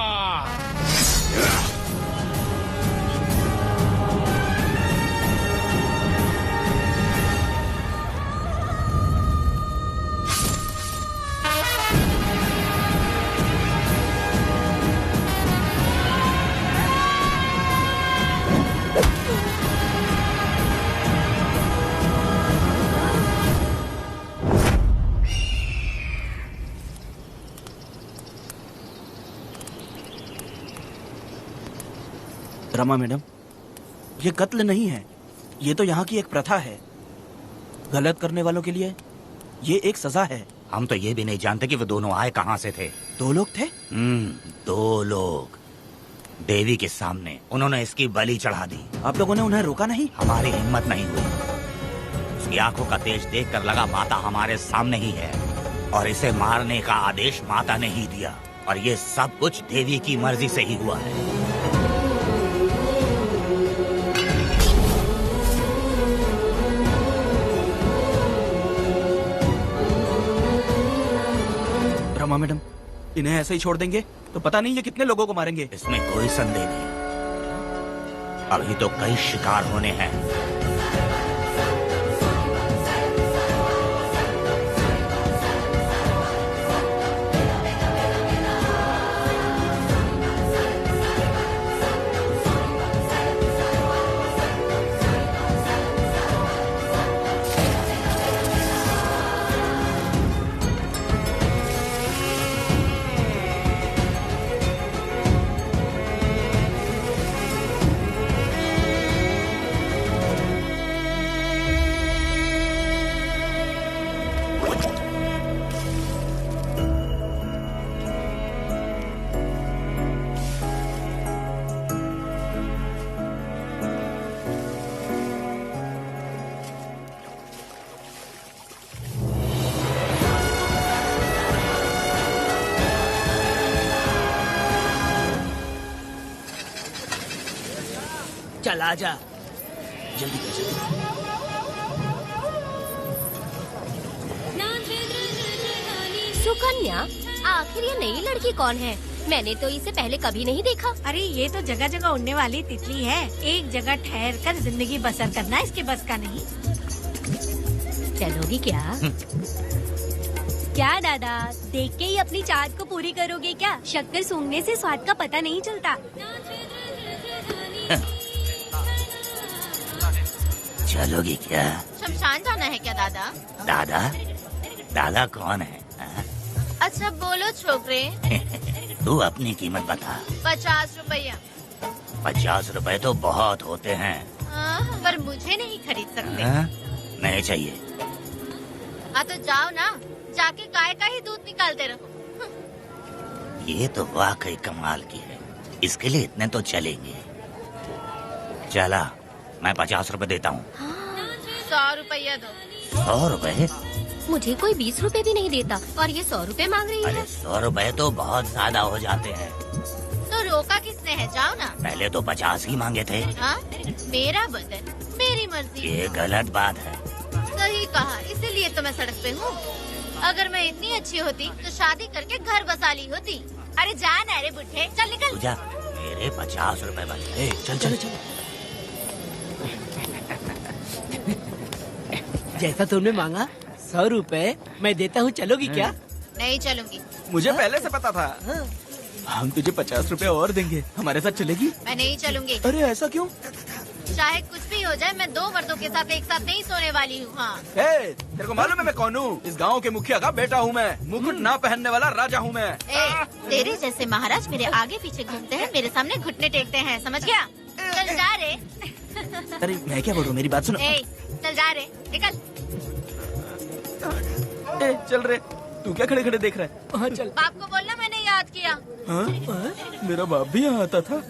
रमा मैडम, ये कत्ल नहीं है, ये तो यहाँ की एक प्रथा है। गलत करने वालों के लिए ये एक सजा है। हम तो ये भी नहीं जानते कि वो दोनों आए कहाँ से थे। 2 लोग थे? 2 लोग देवी के सामने, उन्होंने इसकी बलि चढ़ा दी। आप लोगों ने उन्हें रोका नहीं? हमारी हिम्मत नहीं हुई। उसकी आंखों का तेज देखकर लगा माता हमारे सामने ही है, और इसे मारने का आदेश माता ने ही दिया, और ये सब कुछ देवी की मर्जी से ही हुआ है। रमा मैडम, इन्हें ऐसे ही छोड़ देंगे तो पता नहीं ये कितने लोगों को मारेंगे। इसमें कोई संदेह नहीं, अभी तो कई शिकार होने हैं। चल आजा, जल्दी कर, जल्दी कर। सुकन्या, आखिर ये नई लड़की कौन है? मैंने तो इसे पहले कभी नहीं देखा। अरे ये तो जगह जगह उड़ने वाली तितली है। एक जगह ठहर कर जिंदगी बसर करना इसके बस का नहीं। चलोगी क्या? क्या दादा, देख के ही अपनी चाहत को पूरी करोगे क्या? शक्कर सूंघने से स्वाद का पता नहीं चलता। चलोगी क्या? शमशान जाना है क्या दादा? दादा? दादा कौन है? अच्छा बोलो छोकरे। तू अपनी कीमत बता। 50 रुपया। 50 रुपए तो बहुत होते हैं। पर मुझे नहीं खरीद सकते। नहीं चाहिए। हाँ तो जाओ ना, जाके गाय का ही दूध निकालते रहो। ये तो वाकई कमाल की है, इसके लिए इतने तो चलेंगे। चला, मैं 50 रुपए देता हूँ। 100 रुपया दो। 100 रुपए? मुझे कोई 20 रुपए भी नहीं देता और ये 100 रुपए मांग रही है। अरे 100 रुपए तो बहुत ज्यादा हो जाते हैं। तो रोका किसने है? जाओ ना। पहले तो 50 ही मांगे थे। हाँ? मेरा बदन, मेरी मर्जी। ये गलत बात है। सही कहा, इसीलिए तो मैं सड़क पे हूँ। अगर मैं इतनी अच्छी होती तो शादी करके घर बसा ली होती। अरे जा ना रे बुढ़े, चल निकल। जा, मेरे 50 रुपए बचे। चल चल चल। जैसा तुमने मांगा 100 रुपए मैं देता हूँ, चलोगी क्या? नहीं चलूंगी। मुझे पहले से पता था। हम तुझे 50 रुपए और देंगे, हमारे साथ चलेगी? मैं नहीं चलूंगी। अरे ऐसा क्यों? चाहे कुछ भी हो जाए, मैं 2 मर्दों के साथ एक साथ नहीं सोने वाली हूँ। हाँ। तेरे को मालूम है मैं कौन हूँ? इस गांव के मुखिया का बेटा हूँ मैं। मुकुट ना पहनने वाला राजा हूँ मैं। तेरे जैसे महाराज मेरे आगे पीछे घूमते हैं, मेरे सामने घुटने टेकते हैं, समझ गया? चल जा रे। अरे मैं क्या बोल रहा हूँ, मेरी बात सुनो। चल जा रे, निकल। चल रे, तू क्या खड़े खड़े देख रहा है? हाँ चल। बाप को बोलना मैंने याद किया। हाँ? मेरा बाप भी यहाँ आता था।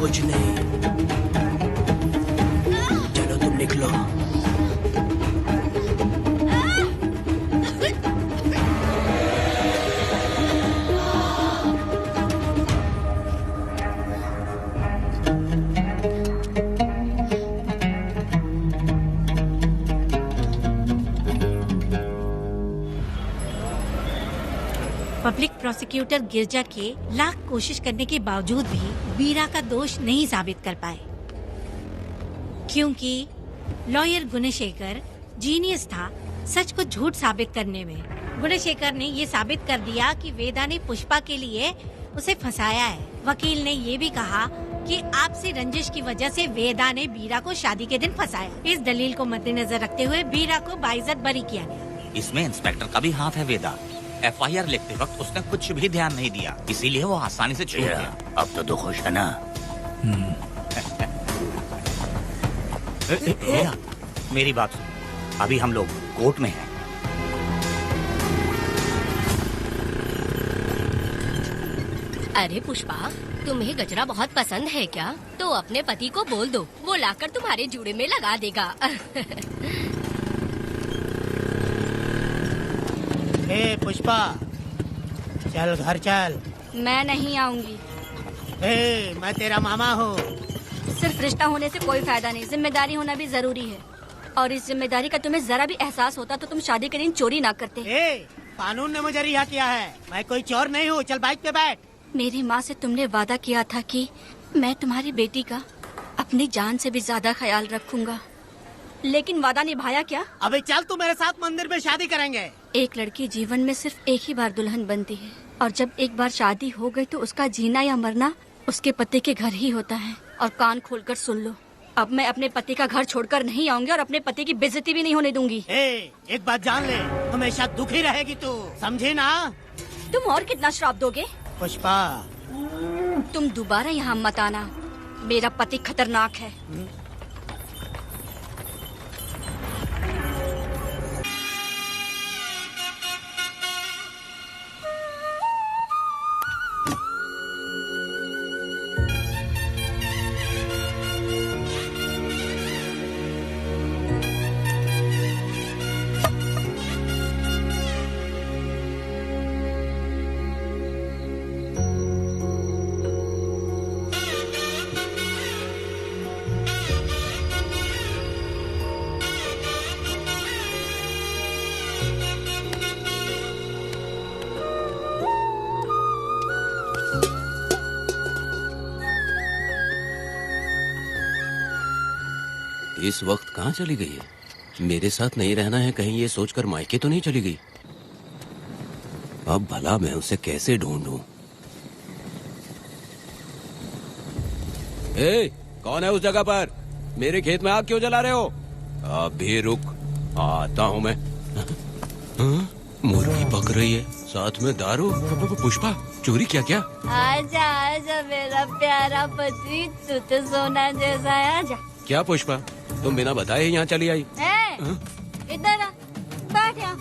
कुछ नहीं, चलो तुम निकलो। प्रोसिक्यूटर गिरजा के लाख कोशिश करने के बावजूद भी वीरा का दोष नहीं साबित कर पाए, क्योंकि लॉयर गुणशेखर जीनियस था सच को झूठ साबित करने में। गुणशेखर ने ये साबित कर दिया कि वेदा ने पुष्पा के लिए उसे फंसाया है। वकील ने ये भी कहा कि आपसी रंजिश की वजह से वेदा ने वीरा को शादी के दिन फंसाया। इस दलील को मद्देनजर रखते हुए वीरा को बाइज्जत बरी किया गया। इसमें इंस्पेक्टर का भी हाथ है वेदा। FIR लिखते वक्त उसने कुछ भी ध्यान नहीं दिया, इसीलिए वो आसानी से छूट गया। अब तो तू खुश है ना? वेदा, मेरी बात सुन, अभी हम लोग कोर्ट में हैं। अरे पुष्पा, तुम्हें गजरा बहुत पसंद है क्या? तो अपने पति को बोल दो, वो लाकर तुम्हारे जूड़े में लगा देगा। ए पुष्पा, चल घर चल। मैं नहीं आऊंगी। ए, मैं तेरा मामा हूँ। सिर्फ रिश्ता होने से कोई फायदा नहीं, जिम्मेदारी होना भी जरूरी है। और इस जिम्मेदारी का तुम्हें जरा भी एहसास होता तो तुम शादी के दिन चोरी ना करते। ए, कानून ने मुझे रिहा किया है, मैं कोई चोर नहीं हूँ। चल बाइक पे बैठ। मेरी माँ से तुमने वादा किया था कि मैं तुम्हारी बेटी का अपनी जान से भी ज्यादा ख्याल रखूंगा, लेकिन वादा निभाया क्या? अबे चल, तू मेरे साथ मंदिर में शादी करेंगे। एक लड़की जीवन में सिर्फ एक ही बार दुल्हन बनती है, और जब एक बार शादी हो गई तो उसका जीना या मरना उसके पति के घर ही होता है। और कान खोलकर सुन लो, अब मैं अपने पति का घर छोड़कर नहीं आऊंगी और अपने पति की बेइज्जती भी नहीं होने दूंगी। एक बात जान ले, हमेशा दुखी रहेगी तू, समझी ना? तुम और कितना श्राप दोगे? पुष्पा, तुम दोबारा यहाँ मत आना, मेरा पति खतरनाक है। इस वक्त कहाँ चली गई है? मेरे साथ नहीं रहना है कहीं ये सोचकर मायके तो नहीं चली गई? अब भला मैं उसे कैसे ढूंढूं? ए, कौन है उस जगह पर? मेरे खेत में आग क्यों जला रहे हो? अभी रुक, आता हूँ मैं। मुर्गी पक रही है, साथ में दारू। पुष्पा, चोरी क्या? क्या? आजा आजा मेरा प्यारा पति, तू तो सोना जैसा है। आजा। क्या पुष्पा, तुम बिना बताए ही यहाँ चली आई? इधर आ, बैठ यहाँ,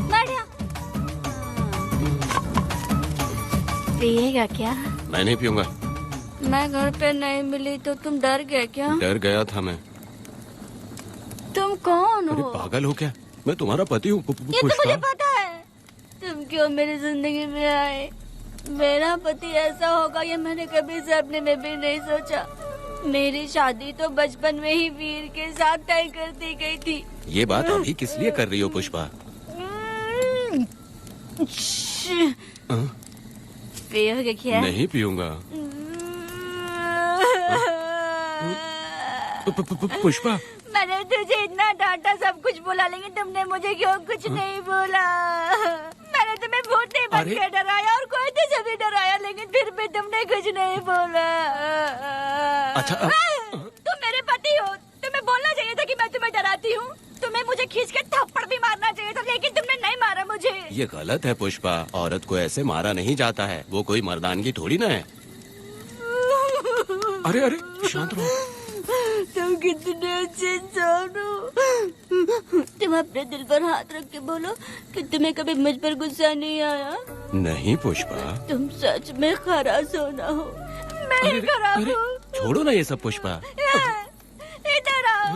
बैठ यहाँ। पिएगा क्या? मैं नहीं पीऊंगा। मैं घर पे नहीं मिली तो तुम डर गए क्या? डर गया था मैं। तुम कौन हो? अरे पागल हो क्या? मैं तुम्हारा पति हूँ। ये तो मुझे पता है। तुम क्यों मेरी जिंदगी में आए? मेरा पति ऐसा होगा ये मैंने कभी सपने में भी नहीं सोचा। मेरी शादी तो बचपन में ही वीर के साथ तय कर दी गई थी। ये बात अभी किस लिए कर रही हो पुष्पा? पियोगे क्या? नहीं पीऊंगा। पुष्पा, मैंने तुझे इतना डांटा, सब कुछ बोला, लेकिन तुमने मुझे क्यों कुछ नहीं बोला? मैंने तुम्हें भूतनी बन के डराया और कोई तुझे भी डराया, लेकिन फिर भी तुमने कुछ नहीं बोला। अच्छा, तुम मेरे पति हो, तुम्हें बोलना चाहिए था कि मैं तुम्हें डराती हूँ। तुम्हें मुझे खींच के थप्पड़ भी मारना चाहिए था, लेकिन तुमने नहीं मारा मुझे। ये गलत है पुष्पा, औरत को ऐसे मारा नहीं जाता है, वो कोई मर्दानगी थोड़ी ना है। अरे अरे शांत रहो। तुम कितने अच्छे इंसान हो। तुम अपने दिल पर हाथ रख के बोलो कि तुम्हें कभी मुझ पर गुस्सा नहीं आया। नहीं पुष्पा, तुम सच में खराब सोना हो। मैं खराब हूँ। छोड़ो ना ये सब पुष्पा। इधर आओ।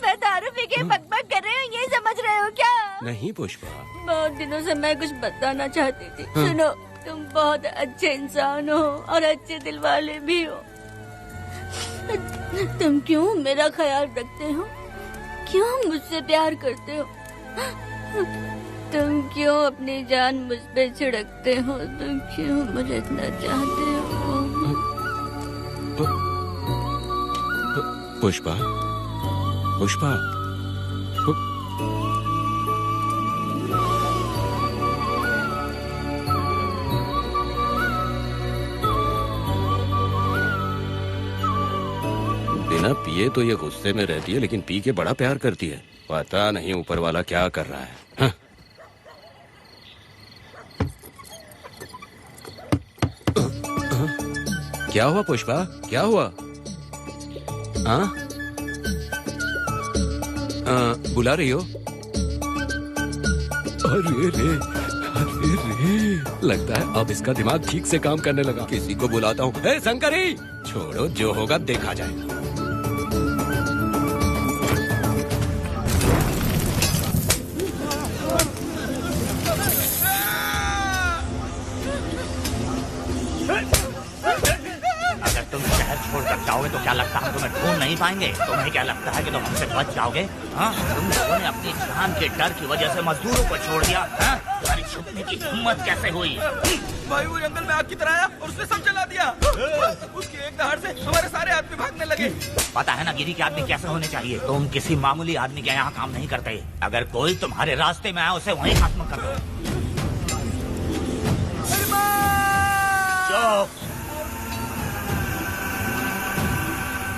मैं दारू पी के बकबक कर रही हूँ, ये समझ रहे हो क्या? नहीं पुष्पा, बहुत दिनों से मैं कुछ बताना चाहती थी। सुनो, तुम बहुत अच्छे इंसान हो और अच्छे दिल वाले भी हो। तुम क्यों मेरा ख्याल रखते हो? क्यों मुझसे प्यार करते हो? तुम क्यों अपनी जान मुझ पे छिड़कते हो? तुम क्यों मुझे इतना चाहते हो? पुष्पा, पुष्पा, बिना पिए तो ये गुस्से में रहती है, लेकिन पी के बड़ा प्यार करती है। पता नहीं ऊपर वाला क्या कर रहा है। हाँ? क्या हुआ पुष्पा, क्या हुआ? हाँ? बुला रही हो? अरे रे, अरे रे, लगता है अब इसका दिमाग ठीक से काम करने लगा। किसी को बुलाता हूँ। ए शंकरी, छोड़ो, जो होगा देखा जाएगा। जाओगे तो क्या लगता है तुम्हें ढूंढ नहीं पाएंगे? तुम्हें क्या लगता है कि तुम हमसे बच जाओगे? हाँ, तुम लोगों ने अपनी जान के डर की वजह से मजदूरों को छोड़ दिया। हाँ? तुम्हारी छुपने की हिम्मत कैसे हुई? भाई वो जंगल में आग की तरह आया और उसने सब जला दिया। उसके एक दहाड़ से हमारे सारे आदमी भागने लगे। पता है ना गिरी के आदमी कैसे होने चाहिए? तुम किसी मामूली आदमी के यहाँ काम नहीं करते। अगर कोई तुम्हारे रास्ते में आए उसे वहीं खत्म कर दो।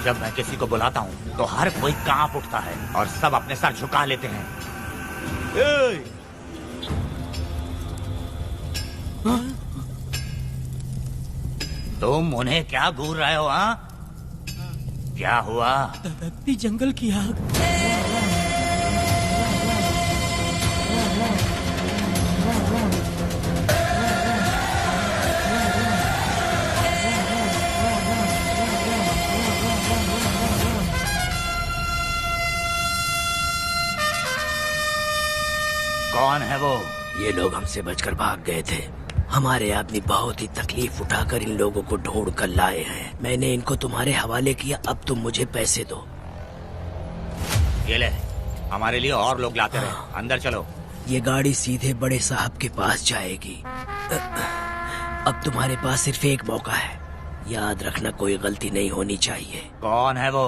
जब मैं किसी को बुलाता हूँ तो हर कोई कांप उठता है और सब अपने सर झुका लेते हैं। तुम उन्हें क्या घूर रहे हो? हाँ, क्या हुआ? दबकती जंगल की आग। कौन है वो? ये लोग हमसे बचकर भाग गए थे। हमारे आदमी बहुत ही तकलीफ उठाकर इन लोगों को ढूंढ कर लाए हैं। मैंने इनको तुम्हारे हवाले किया, अब तुम मुझे पैसे दो। ये ले, हमारे लिए और लोग लाते रहे। अंदर चलो। ये गाड़ी सीधे बड़े साहब के पास जाएगी। अब तुम्हारे पास सिर्फ एक मौका है, याद रखना कोई गलती नहीं होनी चाहिए। कौन है वो?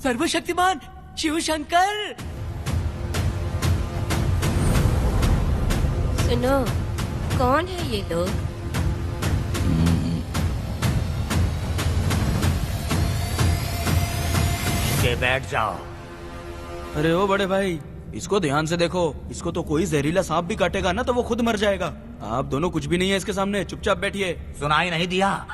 सर्वशक्तिमान शिव शंकर। सुनो, कौन है ये लोग? के बैठ जाओ। अरे ओ बड़े भाई, इसको ध्यान से देखो। इसको तो कोई जहरीला सांप भी काटेगा ना तो वो खुद मर जाएगा। आप दोनों कुछ भी नहीं है इसके सामने, चुपचाप बैठिए। सुनाई नहीं दिया?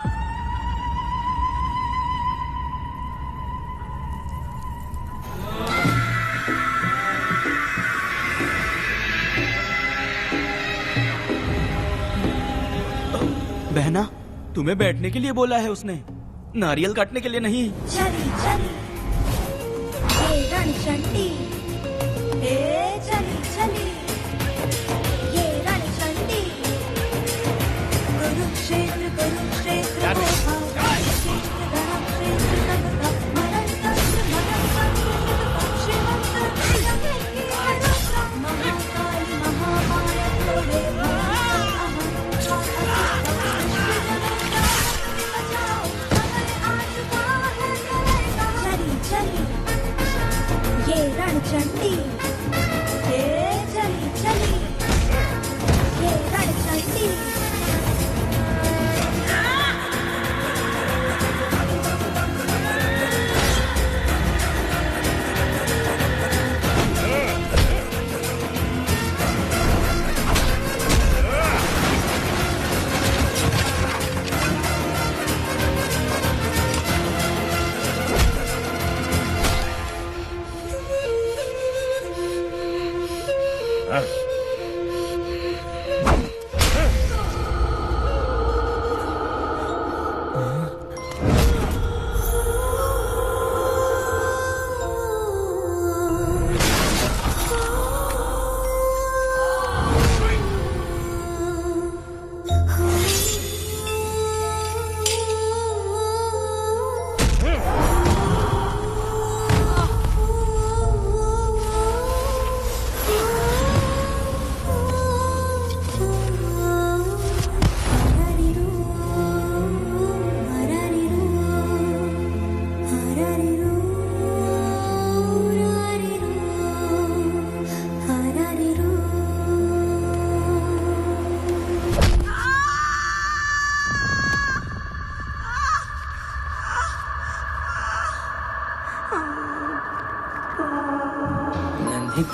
बहना, तुम्हें बैठने के लिए बोला है उसने, नारियल काटने के लिए नहीं। चली चली ये रणचंडी, चली चली ये रणचंडी, कुरुक्षेत्र कुरुक्षेत्र ये रण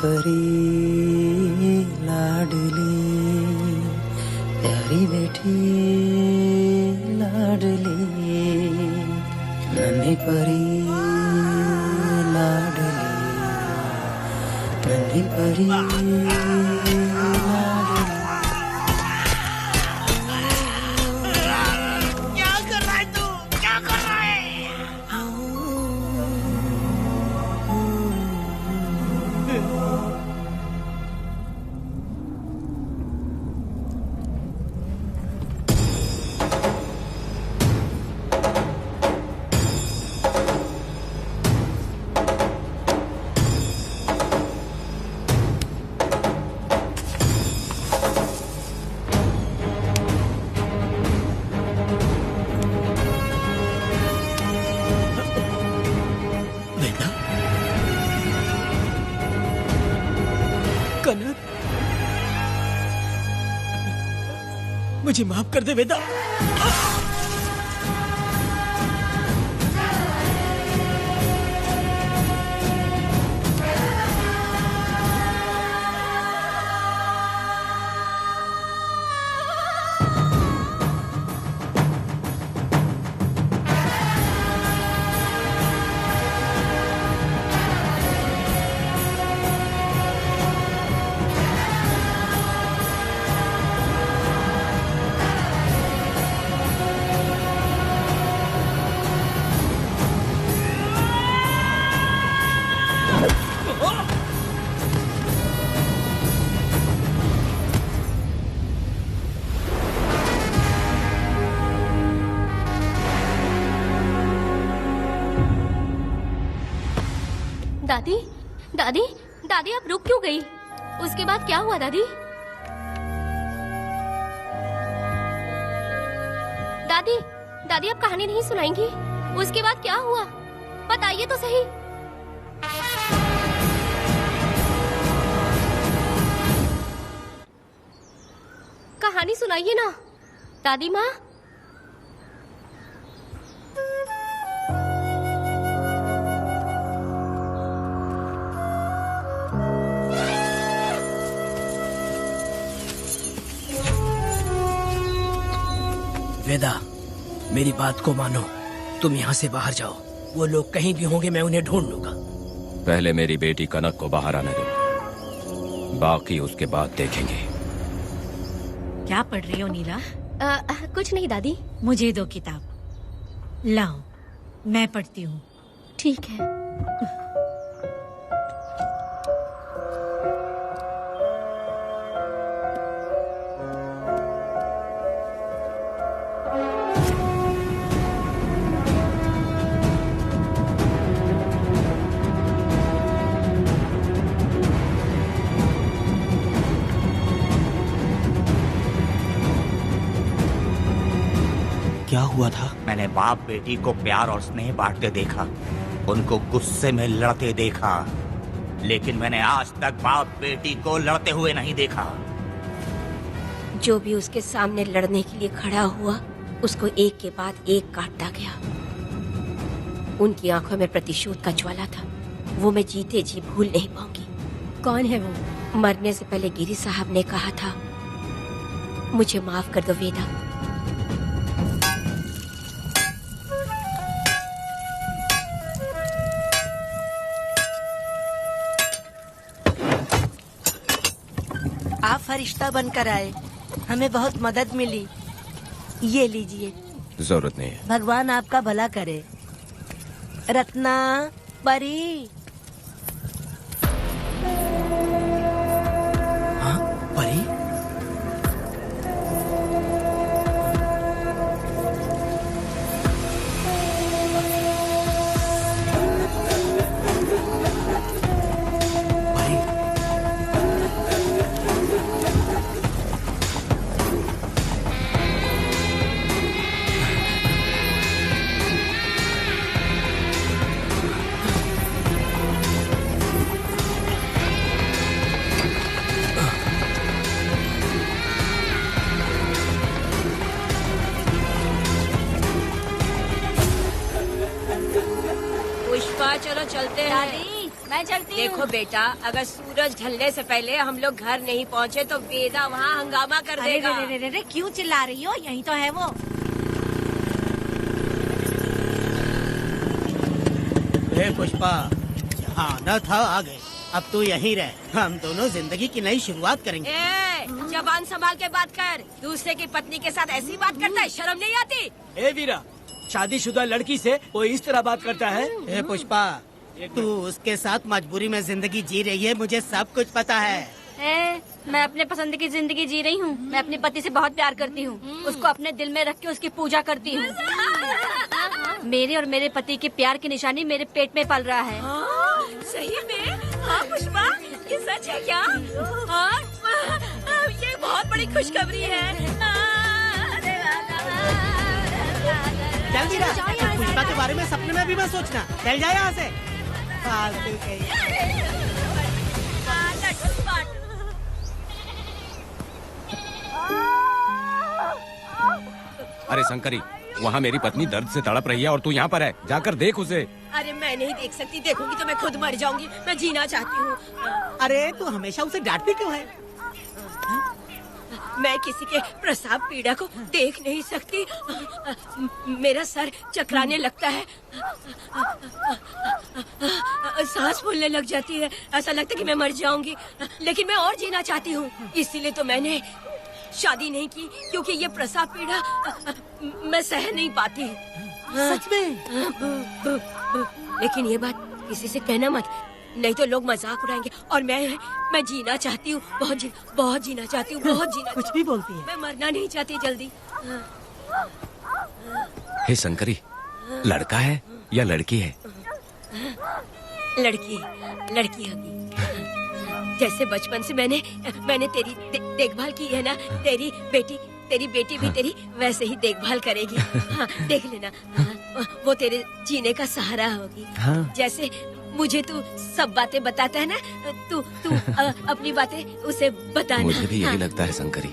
परी लाडली प्यारी बेटी लाडली नन्ही परी लाडली नन्ही परी क्या कर रहा है तू? क्या कर रहा है? कनक, मुझे माफ कर दे वेदा। दादी, दादी, दादी आप रुक क्यों गई? उसके बाद क्या हुआ दादी? दादी, दादी आप कहानी नहीं सुनाएंगी? उसके बाद क्या हुआ? बताइए तो सही। कहानी सुनाइए ना, दादी माँ। वेदा, मेरी बात को मानो, तुम यहाँ से बाहर जाओ। वो लोग कहीं भी होंगे, मैं उन्हें ढूंढ लूंगा। पहले मेरी बेटी कनक को बाहर आने दो, बाकी उसके बाद देखेंगे। क्या पढ़ रही हो नीला? कुछ नहीं दादी। मुझे दो किताब लाओ, मैं पढ़ती हूँ। ठीक है। क्या हुआ था? मैंने बाप बेटी को प्यार और स्नेह बांटते देखा, उनको गुस्से में लड़ते देखा, लेकिन मैंने आज तक बाप बेटी को लड़ते हुए नहीं देखा। जो भी उसके सामने लड़ने के लिए खड़ा हुआ, उसको एक के बाद एक काटता गया। उनकी आंखों में प्रतिशोध का ज्वाला था, वो मैं जीते जी भूल नहीं पाऊंगी। कौन है वो? मरने से पहले गिरी साहब ने कहा था, मुझे माफ कर दो वेदा। आप फरिश्ता बनकर आए, हमें बहुत मदद मिली। ये लीजिए। जरूरत नहीं है। भगवान आपका भला करे। रत्ना, परी। हाँ, परी? पुष्पा, चलो चलते हैं। दादी, मैं चलती हूँ। देखो बेटा, अगर सूरज ढलने से पहले हम लोग घर नहीं पहुँचे तो वेदा वहाँ हंगामा कर देगा। अरे क्यों चिल्ला रही हो? यही तो है वो। हे पुष्पा, जहाँ आना था आ गए। अब तू यहीं रह, हम दोनों जिंदगी की नई शुरुआत करेंगे। जबान संभाल के बात कर। दूसरे की पत्नी के साथ ऐसी बात करता है, शर्म नहीं आती? ए वीरा, शादीशुदा लड़की से कोई इस तरह बात करता है? हे पुष्पा, तू उसके साथ मजबूरी में जिंदगी जी रही है, मुझे सब कुछ पता है। मैं अपने पसंद की जिंदगी जी रही हूँ। मैं अपने पति से बहुत प्यार करती हूँ। उसको अपने दिल में रख के उसकी पूजा करती हूँ। मेरे और मेरे पति के प्यार की निशानी मेरे पेट में पल रहा है। सही में? हाँ पुष्पा, ये सच है क्या? हाँ, ये बहुत बड़ी खुशखबरी है। चल वीरा, पुष्पा के बारे में सपने में भी मत सोचना। चल जाए यहाँ से। फालतू कहीं। अरे शंकरी, वहाँ मेरी पत्नी दर्द से तड़प रही है और तू यहाँ पर है, जाकर देख उसे। अरे मैं नहीं देख सकती, देखूंगी तो मैं खुद मर जाऊंगी। मैं जीना चाहती हूँ। अरे तू हमेशा उसे डांटती क्यों है? मैं किसी के प्रसाव पीड़ा को देख नहीं सकती। मेरा सर चकराने लगता है, सांस फूलने लग जाती है, ऐसा लगता है कि मैं मर जाऊंगी। लेकिन मैं और जीना चाहती हूँ, इसीलिए तो मैंने शादी नहीं की, क्योंकि ये प्रसाव पीड़ा मैं सह नहीं पाती। सच में? लेकिन ये बात किसी से कहना मत, नहीं तो लोग मजाक उड़ाएंगे। और मैं जीना चाहती हूँ, बहुत जीना चाहती हूँ, बहुत जीना। कुछ भी बोलती है। मैं मरना नहीं चाहती जल्दी। हे शंकरी, लड़का है या लड़की है? लड़की होगी। जैसे बचपन से मैंने तेरी देखभाल की है ना, तेरी बेटी भी तेरी वैसे ही देखभाल करेगी। हाँ, देख लेना। हाँ, वो तेरे जीने का सहारा होगी। हाँ। जैसे मुझे तू सब बातें बताता है ना, तू अपनी बातें उसे बताना। मुझे भी यही हाँ। लगता है शंकरी।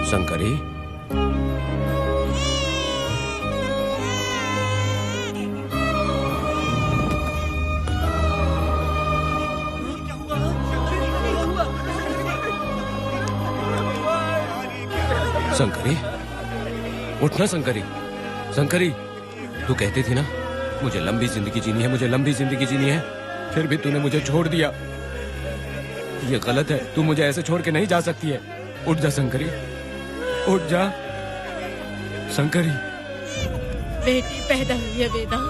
शंकरी, शंकरी, उठना शंकरी। शंकरी, तू कहती थी ना मुझे लंबी जिंदगी जीनी है, मुझे लंबी जिंदगी जीनी है, फिर भी तूने मुझे छोड़ दिया। ये गलत है, तू मुझे ऐसे छोड़ के नहीं जा सकती है। उठ जा शंकरी, उठ जा शंकरी। बेटी पैदा हुई है वेदा।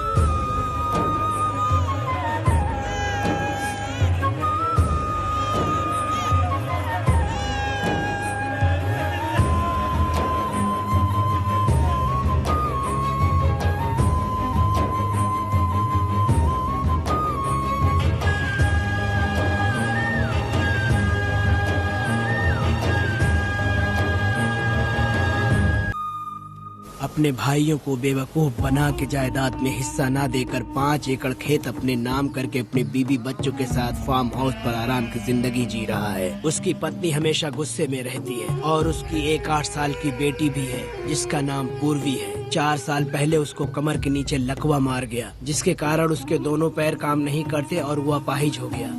अपने भाइयों को बेवकूफ बना के जायदाद में हिस्सा ना देकर 5 एकड़ खेत अपने नाम करके अपने बीवी बच्चों के साथ फार्म हाउस पर आराम की जिंदगी जी रहा है। उसकी पत्नी हमेशा गुस्से में रहती है और उसकी एक 8 साल की बेटी भी है जिसका नाम पूर्वी है। 4 साल पहले उसको कमर के नीचे लकवा मार गया, जिसके कारण उसके दोनों पैर काम नहीं करते और वो अपाहिज हो गया।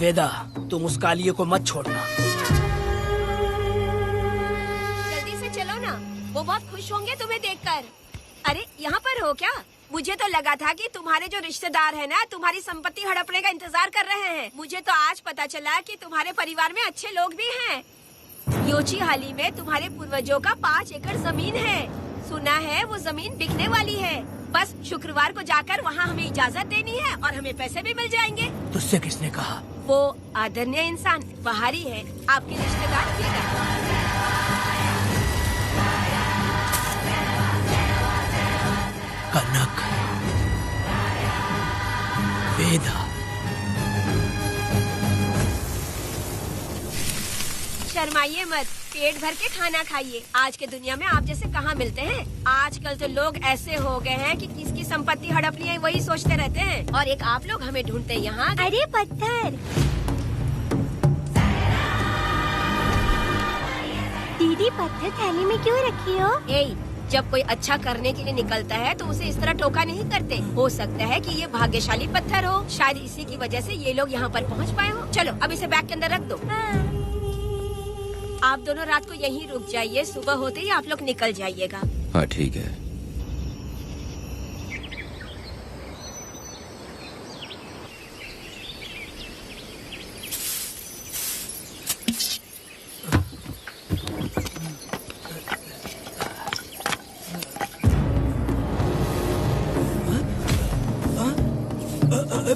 वेदा, तुम उस कालिये को मत छोड़ना। चलो ना, वो बहुत खुश होंगे तुम्हें देखकर। अरे यहाँ पर हो क्या? मुझे तो लगा था कि तुम्हारे जो रिश्तेदार हैं ना, तुम्हारी संपत्ति हड़पने का इंतजार कर रहे हैं। मुझे तो आज पता चला कि तुम्हारे परिवार में अच्छे लोग भी हैं। योची हाली में तुम्हारे पूर्वजों का 5 एकड़ जमीन है। सुना है वो जमीन बिकने वाली है। बस शुक्रवार को जाकर वहाँ हमें इजाजत देनी है और हमें पैसे भी मिल जाएंगे। तुझसे किसने कहा? वो आदरणीय इंसान बाहरी है, आपके रिश्तेदार। कनक, वेदा, शर्माइए मत, पेट भर के खाना खाइए। आज के दुनिया में आप जैसे कहाँ मिलते हैं। आजकल तो लोग ऐसे हो गए हैं कि किसकी संपत्ति हड़प ली है वही सोचते रहते हैं, और एक आप लोग हमें ढूंढते हैं यहाँ। अरे पत्थर, दीदी पत्थर थैली में क्यों रखी हो? जब कोई अच्छा करने के लिए निकलता है तो उसे इस तरह टोका नहीं करते। हो सकता है कि ये भाग्यशाली पत्थर हो, शायद इसी की वजह से ये लोग यहाँ पर पहुँच पाए हो। चलो अब इसे बैग के अंदर रख दो। आप दोनों रात को यहीं रुक जाइए, सुबह होते ही आप लोग निकल जाइएगा। हाँ ठीक है।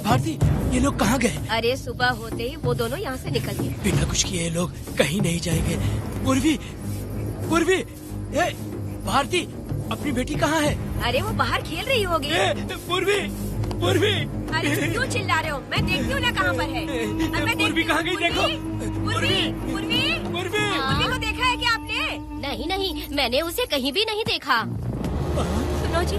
भारती, ये लोग कहाँ गए? अरे सुबह होते ही वो दोनों यहाँ से निकल गए। बिना कुछ किए ये लोग कहीं नहीं जाएंगे। पूर्वी, पूर्वी, ए, भारती, अपनी बेटी कहाँ है? अरे वो बाहर खेल रही होगी। पूर्वी, पूर्वी। अरे क्यों चिल्ला रहे हो? मैं देखती हूँ ना कहाँ पर है। पूर्वी कहाँ गई? देखो। पूर्वी, पूर्वी, पूर्वी को देखा है क्या आपने? नहीं नहीं, मैंने उसे कहीं भी नहीं देखा। सुनो जी,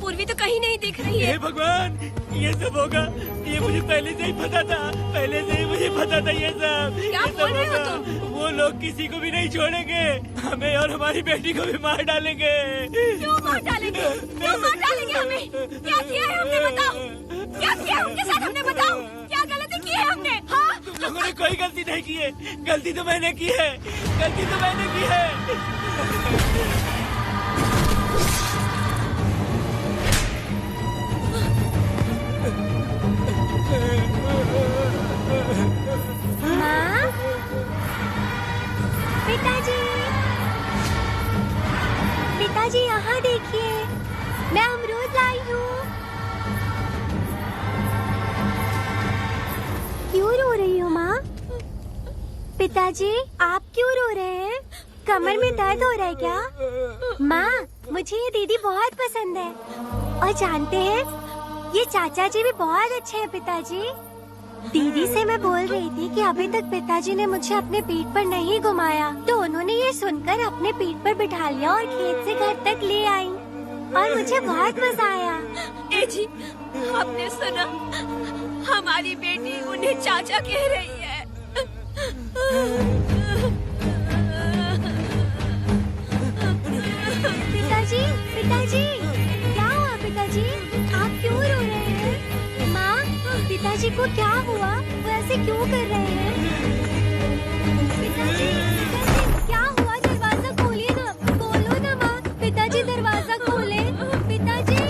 पूर्वी तो कहीं नहीं दिख रही है। हे भगवान, ये सब होगा, ये मुझे पहले से ही पता था। पहले से ही मुझे पता था ये सब। क्या बोल रहे हो तुम? वो लोग किसी को भी नहीं छोड़ेंगे, हमें और हमारी बेटी को भी मार डालेंगे। क्यों मार डालेंगे? क्यों मार डालेंगे हमें? क्या किया है हमने, बताओ? क्या किया है उनके साथ हमने, बताओ? क्या गलती की है हमने? हाँ? तुम लोगों ने कोई गलती नहीं की है। गलती तो मैंने की है, गलती तो मैंने की है। माँ, पिताजी, पिताजी यहाँ देखिए, मैं अमरूद लाई हूँ। क्यों रो रही हो माँ? पिताजी, आप क्यों रो रहे हैं? कमर में दर्द हो रहा है क्या? माँ, मुझे ये दीदी बहुत पसंद है, और जानते हैं ये चाचा जी भी बहुत अच्छे हैं पिताजी। दीदी से मैं बोल रही थी कि अभी तक पिताजी ने मुझे अपने पीठ पर नहीं घुमाया, तो उन्होंने ये सुनकर अपने पीठ पर बिठा लिया और खेत से घर तक ले आई, और मुझे बहुत मजा आया। ए जी, आपने सुना? हमारी बेटी उन्हें चाचा कह रही है। पिताजी, पिताजी, क्या हुआ पिताजी? आप क्यों रो रहे हैं? माँ, पिताजी को क्या हुआ? वो ऐसे क्यों कर रहे हैं? पिताजी, पिताजी, क्या हुआ? दरवाजा खोलिए ना, खोलो ना माँ। पिताजी दरवाजा खोले। पिताजी,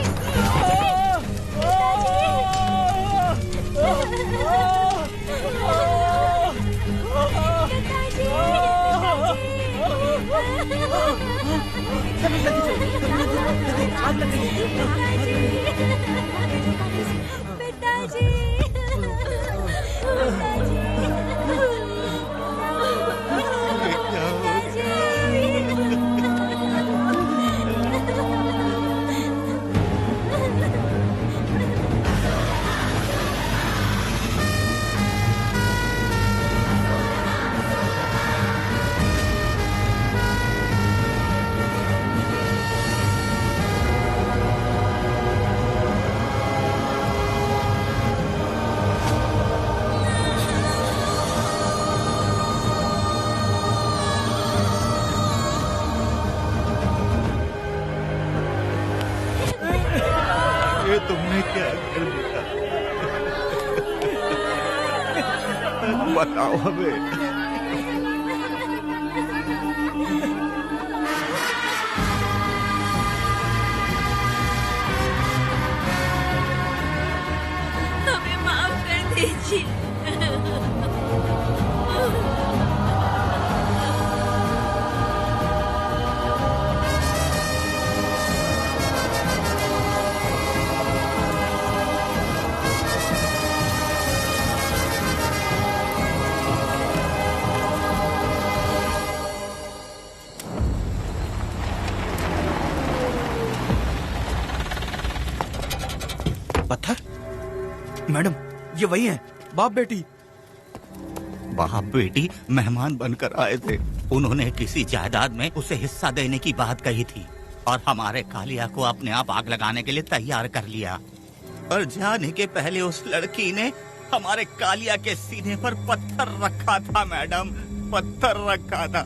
ये तुमने क्या कर दिया? बताओ हमें। हमें माफ कर दीजिए। पत्थर? मैडम, ये वही है, बाप बेटी। बाप बेटी मेहमान बनकर आए थे। उन्होंने किसी जायदाद में उसे हिस्सा देने की बात कही थी और हमारे कालिया को अपने आप आग लगाने के लिए तैयार कर लिया। और जाने के पहले उस लड़की ने हमारे कालिया के सीने पर पत्थर रखा था मैडम, पत्थर रखा था।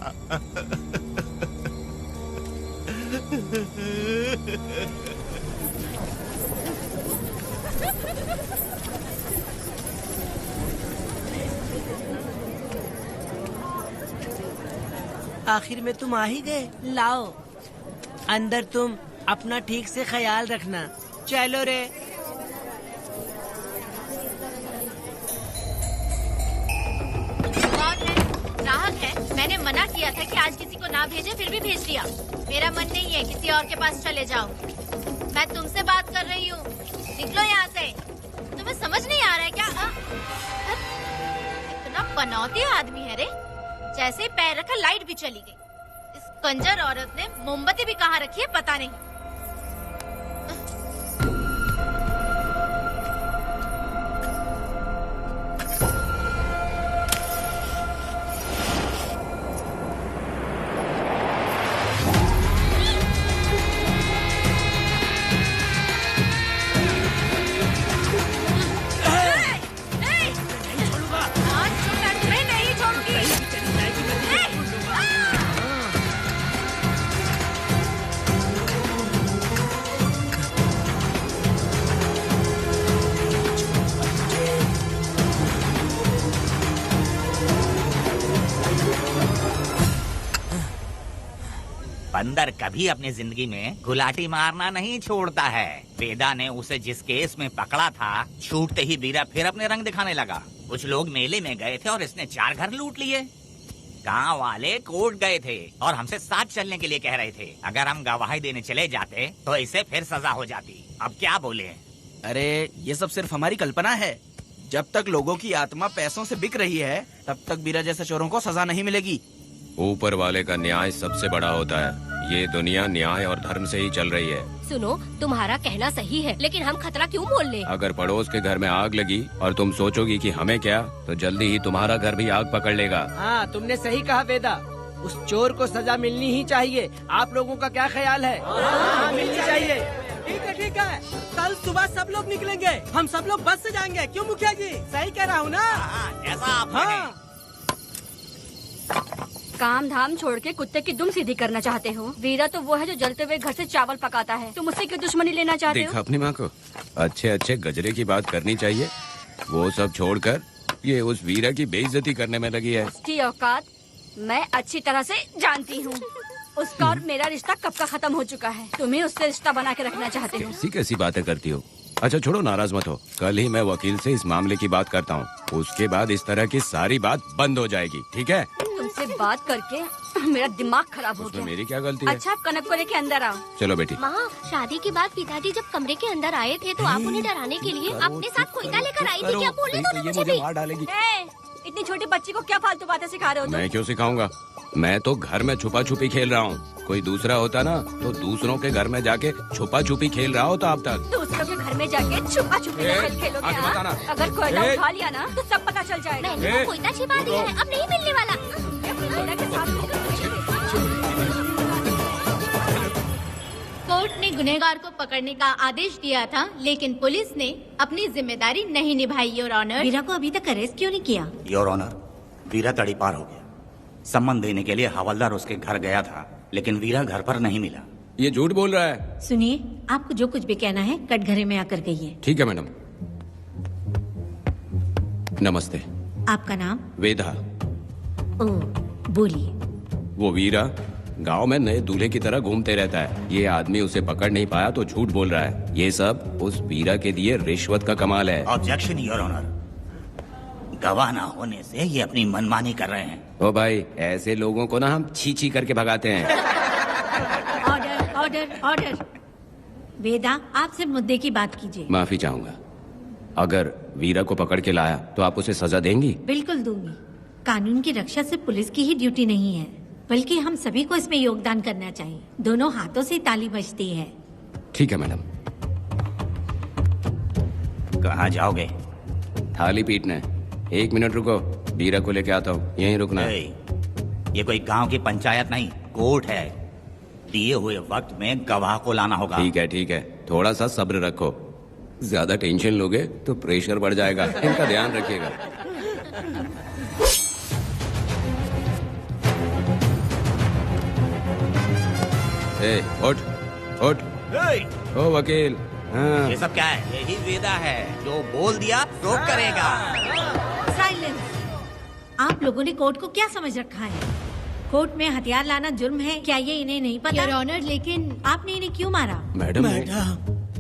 आखिर में तुम आ ही गए। लाओ अंदर, तुम अपना ठीक से ख्याल रखना। चलो रे। ग्राहक है, मैंने मना किया था कि आज किसी को ना भेजे, फिर भी भेज दिया। मेरा मन नहीं है, किसी और के पास चले जाओ। मैं तुमसे बात कर रही हूँ, निकलो यहाँ से। तुम्हें समझ नहीं आ रहा है क्या? इतना पनौती आदमी है रे, जैसे ही पैर रखा लाइट भी चली गई। इस कंजर औरत ने मोमबत्ती भी कहाँ रखी है पता नहीं। बंदर कभी अपनी जिंदगी में गुलाटी मारना नहीं छोड़ता है। वेदा ने उसे जिस केस में पकड़ा था, छूटते ही वीरा फिर अपने रंग दिखाने लगा। कुछ लोग मेले में गए थे और इसने 4 घर लूट लिए। गांव वाले कोर्ट गए थे और हमसे साथ चलने के लिए कह रहे थे। अगर हम गवाही देने चले जाते तो इसे फिर सजा हो जाती। अब क्या बोले? अरे ये सब सिर्फ हमारी कल्पना है। जब तक लोगों की आत्मा पैसों से बिक रही है, तब तक वीरा जैसे चोरों को सजा नहीं मिलेगी। ऊपर वाले का न्याय सबसे बड़ा होता है। ये दुनिया न्याय और धर्म से ही चल रही है। सुनो, तुम्हारा कहना सही है, लेकिन हम खतरा क्यों मोल ले? अगर पड़ोस के घर में आग लगी और तुम सोचोगी कि हमें क्या, तो जल्दी ही तुम्हारा घर भी आग पकड़ लेगा। हाँ, तुमने सही कहा वेदा। उस चोर को सजा मिलनी ही चाहिए। आप लोगों का क्या ख्याल है? हाँ, मिलनी चाहिए। ठीक है। कल सुबह सब लोग निकलेंगे। हम सब लोग बस से जाएंगे। क्यों मुखिया जी? सही कह रहा हूँ ना? ऐसा आप काम धाम छोड़ के कुत्ते की दुम सीधी करना चाहते हो? वीरा तो वो है जो जलते हुए घर से चावल पकाता है। तुम उससे क्यों दुश्मनी लेना चाहते हो? देखा अपनी माँ को, अच्छे अच्छे गजरे की बात करनी चाहिए। वो सब छोड़कर ये उस वीरा की बेइज्जती करने में लगी है। उसकी औकात मैं अच्छी तरह से जानती हूँ। उसका और मेरा रिश्ता कब का खत्म हो चुका है। तुम्हें उससे रिश्ता बना के रखना चाहते हो। कैसी कैसी बातें करती हो। अच्छा छोड़ो, नाराज मत हो। कल ही मैं वकील से इस मामले की बात करता हूँ। उसके बाद इस तरह की सारी बात बंद हो जाएगी, ठीक है? तुमसे बात करके मेरा दिमाग खराब हो गया। मेरी क्या गलती है? अच्छा, कनक को लेके अंदर आओ। चलो बेटी। माँ, शादी के बाद पिताजी जब कमरे के अंदर आए थे तो आप उन्हें डराने के लिए अपने साथ कोयता लेकर आई थी। क्या बोले तो मुझे भी? मार डालेगी। इतनी छोटी बच्ची को क्या फालतू बातें सिखा रहे हो तुम? मैं क्यों सिखाऊंगा? मैं तो घर में छुपा छुपी खेल रहा हूँ। कोई दूसरा होता ना तो दूसरों के घर में जाके छुपा छुपी खेल रहा होता अब तक। दूसरों के घर में जाके छुपा छुपी खेलोगे? अगर कोयला उठा लिया ना तो सब पता चल जाएगा। मैंने वो कोयता छिपा दिया है, अब नहीं मिलने वाला। कोर्ट ने गुनहगार को पकड़ने का आदेश दिया था, लेकिन पुलिस ने अपनी जिम्मेदारी नहीं निभाई। योर ऑनर, वीरा को अभी तक अरेस्ट क्यों नहीं किया? योर ऑनर, वीरा तड़ी पार हो गया। सम्मान देने के लिए हवलदार उसके घर गया था, लेकिन वीरा घर पर नहीं मिला। ये झूठ बोल रहा है। सुनिए, आपको जो कुछ भी कहना है कटघरे में आकर कहिए। ठीक है मैडम। नमस्ते। आपका नाम? वेदा। ओह, बोलिए। वो वीरा गांव में नए दूल्हे की तरह घूमते रहता है। ये आदमी उसे पकड़ नहीं पाया तो झूठ बोल रहा है। ये सब उस वीरा के दिए रिश्वत का कमाल है। Objection your honour. गवाह ना होने से ये अपनी मनमानी कर रहे हैं। ओ भाई, ऐसे लोगों को ना हम छी छी करके भगाते हैं। Order, order, order. वेदा, आपसे मुद्दे की बात कीजिए। माफी चाहूंगा। अगर वीरा को पकड़ के लाया तो आप उसे सजा देंगी? बिल्कुल दूंगी। कानून की रक्षा सिर्फ पुलिस की ही ड्यूटी नहीं है, बल्कि हम सभी को इसमें योगदान करना चाहिए। दोनों हाथों से ताली बजती है। ठीक है मैडम। कहाँ जाओगे? थाली पीटने। 1 मिनट रुको, वीरा को लेके आता हूँ। यहीं रुकना। ये कोई गांव की पंचायत नहीं, कोर्ट है। दिए हुए वक्त में गवाह को लाना होगा। ठीक है, थोड़ा सा सब्र रखो। ज्यादा टेंशन लोगे तो प्रेशर बढ़ जाएगा, इनका ध्यान रखिएगा। उठ ओ वकील। हाँ। ये सब क्या है? यही वेदा है, जो बोल दिया तो करेगा। साइलेंस। आप लोगों ने कोर्ट को क्या समझ रखा है? कोर्ट में हथियार लाना जुर्म है, क्या ये इन्हें नहीं पता? योर ऑनर, लेकिन आपने इन्हें क्यों मारा? मैडम,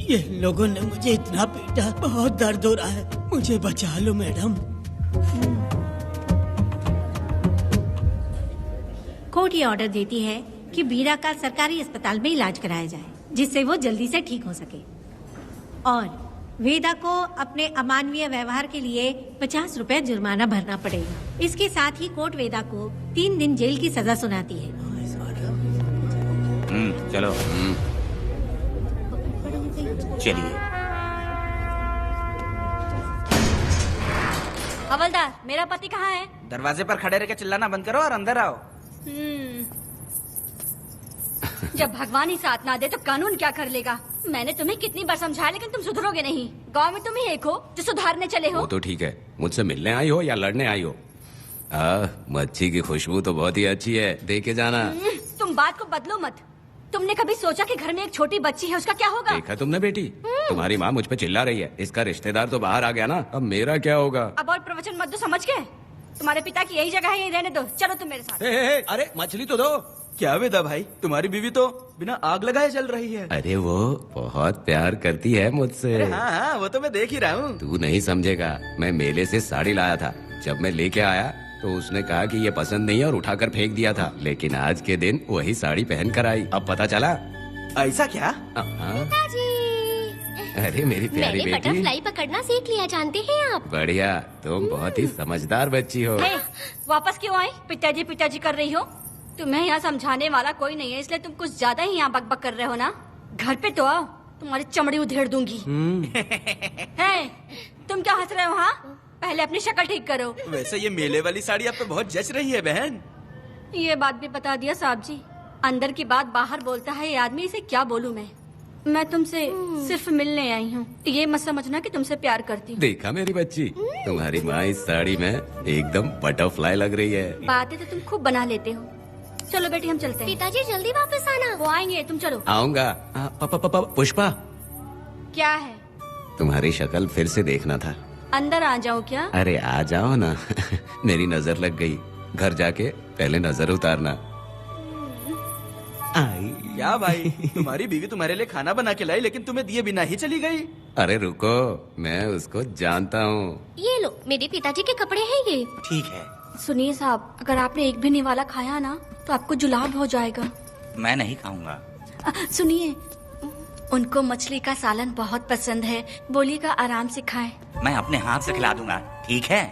ये लोगों ने मुझे इतना पीटा, बहुत दर्द हो रहा है, मुझे बचा लो मैडम। कोर्ट ये ऑर्डर देती है कि बीरा का सरकारी अस्पताल में इलाज कराया जाए, जिससे वो जल्दी से ठीक हो सके। और वेदा को अपने अमानवीय व्यवहार के लिए 50 रुपए जुर्माना भरना पड़ेगा। इसके साथ ही कोर्ट वेदा को 3 दिन जेल की सजा सुनाती है। चलो चलिए। हवलदार, मेरा पति कहाँ है? दरवाजे पर खड़े रह के चिल्लाना बंद करो और अंदर आओ। जब भगवान ही साथ ना दे तो कानून क्या कर लेगा? मैंने तुम्हें कितनी बार समझाया, लेकिन तुम सुधरोगे नहीं। गांव में तुम ही एक हो जो सुधारने चले हो। वो तो ठीक है, मुझसे मिलने आई हो या लड़ने आई हो? मच्छी की खुशबू तो बहुत ही अच्छी है, दे के जाना। तुम बात को बदलो मत। तुमने कभी सोचा कि घर में एक छोटी बच्ची है, उसका क्या होगा? देखा तुमने बेटी, तुम्हारी माँ मुझ पे चिल्ला रही है, इसका रिश्तेदार तो बाहर आ गया ना, अब मेरा क्या होगा? अब और प्रवचन मत दो, समझ गए? तुम्हारे पिता की यही जगह है, यही रहने दो। चलो तुम मेरे साथ। अरे मछली तो दो। क्या वेदा भाई, तुम्हारी बीवी तो बिना आग लगाए चल रही है। अरे वो बहुत प्यार करती है मुझसे। हाँ, वो तो मैं देख ही रहा हूँ। तू नहीं समझेगा, मैं मेले से साड़ी लाया था, जब मैं लेके आया तो उसने कहा कि ये पसंद नहीं है और उठाकर फेंक दिया था, लेकिन आज के दिन वही साड़ी पहन कर आई। अब पता चला। ऐसा क्या? अरे मेरी प्यारी मैंने बेटी, बटरफ्लाई पकड़ना सीख लिया, जानते हैं आप? बढ़िया, तुम बहुत ही समझदार बच्ची हो। वापस क्यों आई? पिताजी कर रही हो? तुम्हें यहाँ समझाने वाला कोई नहीं है, इसलिए तुम कुछ ज्यादा ही यहाँ बकबक कर रहे हो ना। घर पे तो आओ, तुम्हारी चमड़ी उधेड़ दूंगी। है, तुम क्या हंस रहे हो? हाँ, पहले अपनी शक्ल ठीक करो। वैसे ये मेले वाली साड़ी आप पे बहुत जच रही है बहन। ये बात भी बता दिया साहब जी, अंदर की बात बाहर बोलता है ये आदमी, इसे क्या बोलूं मैं तुमसे सिर्फ मिलने आई हूँ, ये मत समझना कि तुमसे प्यार करती हूँ। देखा मेरी बच्ची, तुम्हारी माँ इस साड़ी में एकदम बटरफ्लाई लग रही है। बातें तो तुम खूब बना लेते हो। चलो बेटी, हम चलते हैं। पिताजी जल्दी वापस आना। वो आएंगे, तुम चलो। आऊंगा। पुष्पा, क्या है? तुम्हारी शक्ल फिर से देखना था। अंदर आ जाओ क्या? अरे आ जाओ ना। मेरी नजर लग गई, घर जाके पहले नजर उतारना। क्या भाई, तुम्हारी बीवी तुम्हारे लिए खाना बना के लाई, लेकिन तुम्हें दिए बिना ही चली गई। अरे रुको, मैं उसको जानता हूँ। ये लो, मेरे पिताजी के कपड़े हैं ये। ठीक है। सुनिए साहब, अगर आपने एक भी निवाला खाया ना तो आपको जुलाब हो जाएगा। मैं नहीं खाऊंगा। सुनिए, उनको मछली का सालन बहुत पसंद है, बोलिएगा आराम से खाएं। मैं अपने हाथ से खिला दूंगा, ठीक है?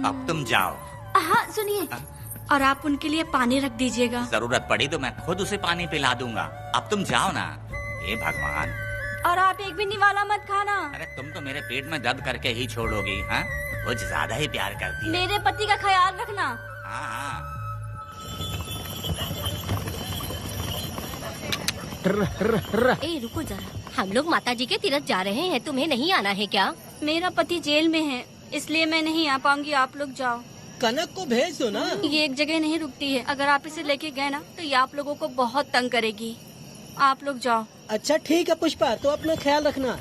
अब तुम जाओ। हाँ सुनिए, और आप उनके लिए पानी रख दीजिएगा। जरूरत पड़ी तो मैं खुद उसे पानी पिला दूंगा। अब तुम जाओ ना। हे भगवान। और आप एक भी निवाला मत खाना। अरे तुम तो मेरे पेट में दर्द करके ही छोड़ोगी। हाँ, कुछ ज्यादा ही प्यार करती है। मेरे पति का ख्याल रखना। हाँ। ए रुको जरा, हम लोग माता जी के तीर्थ जा रहे हैं, तुम्हें नहीं आना है क्या? मेरा पति जेल में है, इसलिए मैं नहीं आ पाऊंगी, आप लोग जाओ। कनक को भेज दो ना। ये एक जगह नहीं रुकती है, अगर आप इसे लेके गए ना तो ये आप लोगों को बहुत तंग करेगी। आप लोग जाओ। अच्छा ठीक है पुष्पा, तो अपना ख्याल रखना।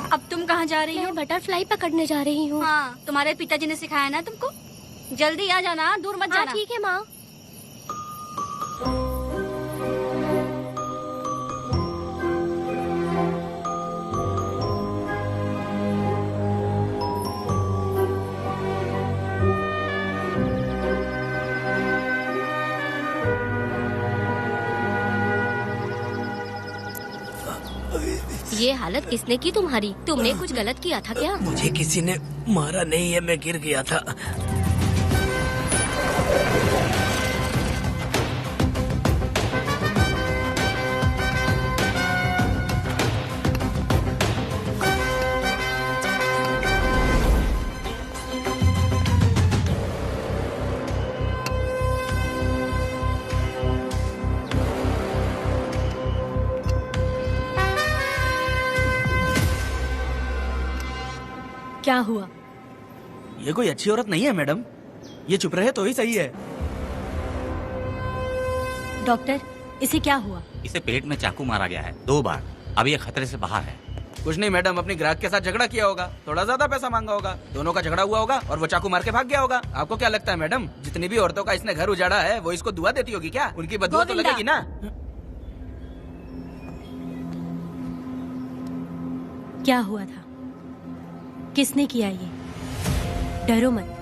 अब तुम कहाँ जा रही हो? बटरफ्लाई पकड़ने जा रही हूँ। हाँ, तुम्हारे पिताजी ने सिखाया ना तुमको। जल्दी आ जाना, दूर मत जाना। ठीक है माँ। ये हालत किसने की तुम्हारी? तुमने कुछ गलत किया था क्या? मुझे किसी ने मारा नहीं है, मैं गिर गया था। क्या हुआ? ये कोई अच्छी औरत नहीं है मैडम, ये चुप रहे तो ही सही है। डॉक्टर, इसे क्या हुआ? इसे पेट में चाकू मारा गया है 2 बार। अब ये खतरे से बाहर है। कुछ नहीं मैडम, अपनी ग्राहक के साथ झगड़ा किया होगा, थोड़ा ज्यादा पैसा मांगा होगा, दोनों का झगड़ा हुआ होगा और वो चाकू मार के भाग गया होगा। आपको क्या लगता है मैडम, जितनी भी औरतों का इसने घर उजाड़ा है वो इसको दुआ देती होगी क्या? उनकी बदुआ तो लगेगी ना। क्या हुआ था? किसने किया ये? डरो मत।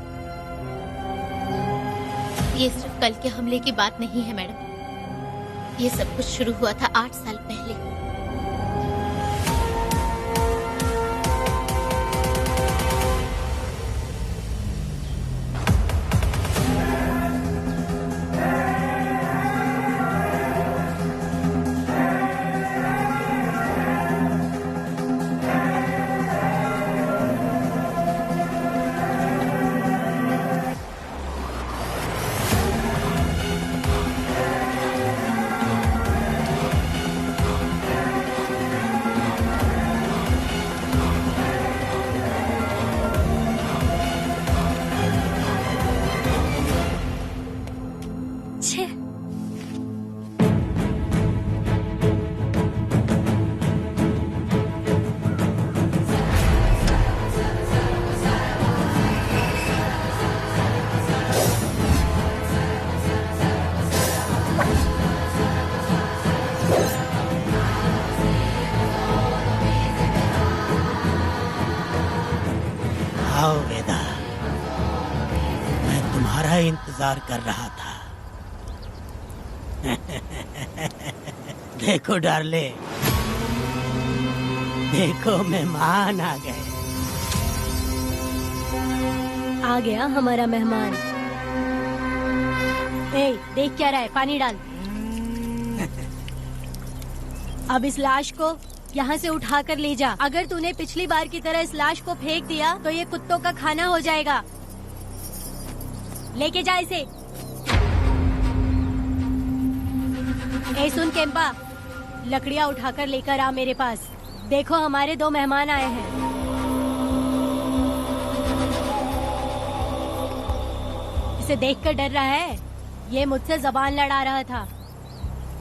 ये सिर्फ कल के हमले की बात नहीं है मैडम, ये सब कुछ शुरू हुआ था 8 साल पहले। आओ वेदा, मैं तुम्हारा इंतजार कर रहा था। देखो डार्ले, देखो मेहमान आ गए। आ गया हमारा मेहमान। ए, देख क्या रहा है? पानी डाल। अब इस लाश को यहाँ से उठाकर ले जा। अगर तूने पिछली बार की तरह इस लाश को फेंक दिया तो ये कुत्तों का खाना हो जाएगा। लेके जा इसे। ए सुन केम्पा, लकड़ियाँ उठाकर लेकर आ मेरे पास। देखो हमारे 2 मेहमान आए हैं। इसे देखकर डर रहा है? ये मुझसे जबान लड़ा रहा था।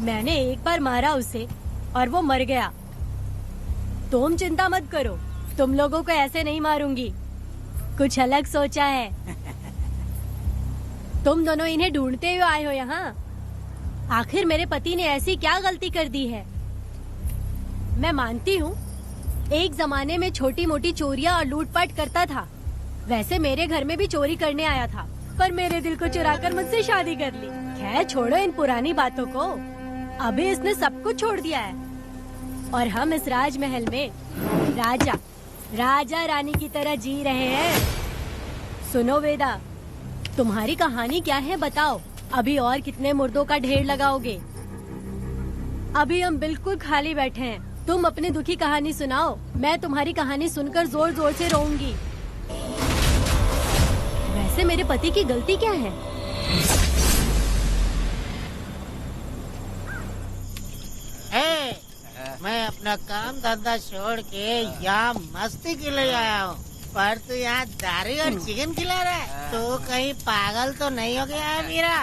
मैंने एक बार मारा उसे और वो मर गया। तुम चिंता मत करो, तुम लोगों को ऐसे नहीं मारूंगी। कुछ अलग सोचा है। तुम दोनों इन्हें ढूंढते हुए आए हो यहाँ। आखिर मेरे पति ने ऐसी क्या गलती कर दी है? मैं मानती हूँ एक जमाने में छोटी मोटी चोरियाँ और लूटपाट करता था। वैसे मेरे घर में भी चोरी करने आया था, पर मेरे दिल को चुराकर मुझसे शादी कर ली। खैर छोड़ो इन पुरानी बातों को। अभी इसने सब कुछ छोड़ दिया है और हम इस राजमहल में राजा रानी की तरह जी रहे हैं। सुनो वेदा, तुम्हारी कहानी क्या है बताओ? अभी और कितने मुर्दों का ढेर लगाओगे? अभी हम बिल्कुल खाली बैठे हैं। तुम अपनी दुखी कहानी सुनाओ, मैं तुम्हारी कहानी सुनकर जोर जोर से रोऊंगी। वैसे मेरे पति की गलती क्या है? मैं अपना काम धंधा छोड़ के यहाँ मस्ती के लिए आया हूँ, पर तू यहाँ दारू और चिकन खिला रहा है। तो कहीं पागल तो नहीं हो गया है मीरा?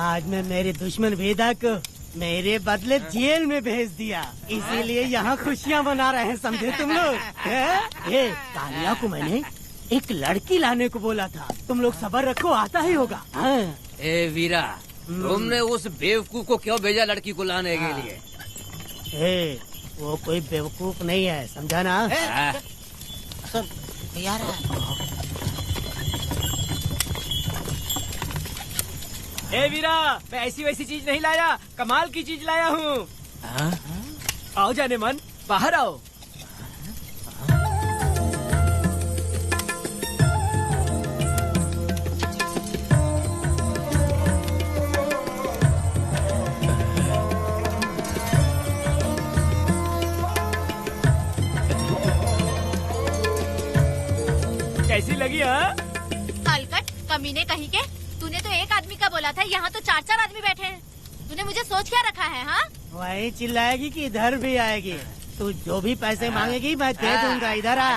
आज मैं मेरे दुश्मन वेदा को मेरे बदले जेल में भेज दिया, इसीलिए यहाँ खुशियाँ मना रहे हैं, समझे तुम लोग? ये कालिया को मैंने एक लड़की लाने को बोला था, तुम लोग सब्र रखो, आता ही होगा। ए वीरा, तुमने उस बेवकूफ को क्यों भेजा लड़की को लाने के लिए? वो कोई बेवकूफ नहीं है, समझा ना? सुन यार, ए वीरा, मैं ऐसी वैसी चीज नहीं लाया, कमाल की चीज लाया हूँ। आओ जाने मन, बाहर आओ। कैसी लगी? हलकट कमीने कहीं के, तूने तो एक आदमी का बोला था, यहाँ तो 4-4 आदमी बैठे हैं। तूने मुझे सोच क्या रखा है? हाँ, वही चिल्लाएगी कि इधर भी आएगी? तू जो भी पैसे मांगेगी मैं दे दूंगा, इधर आ।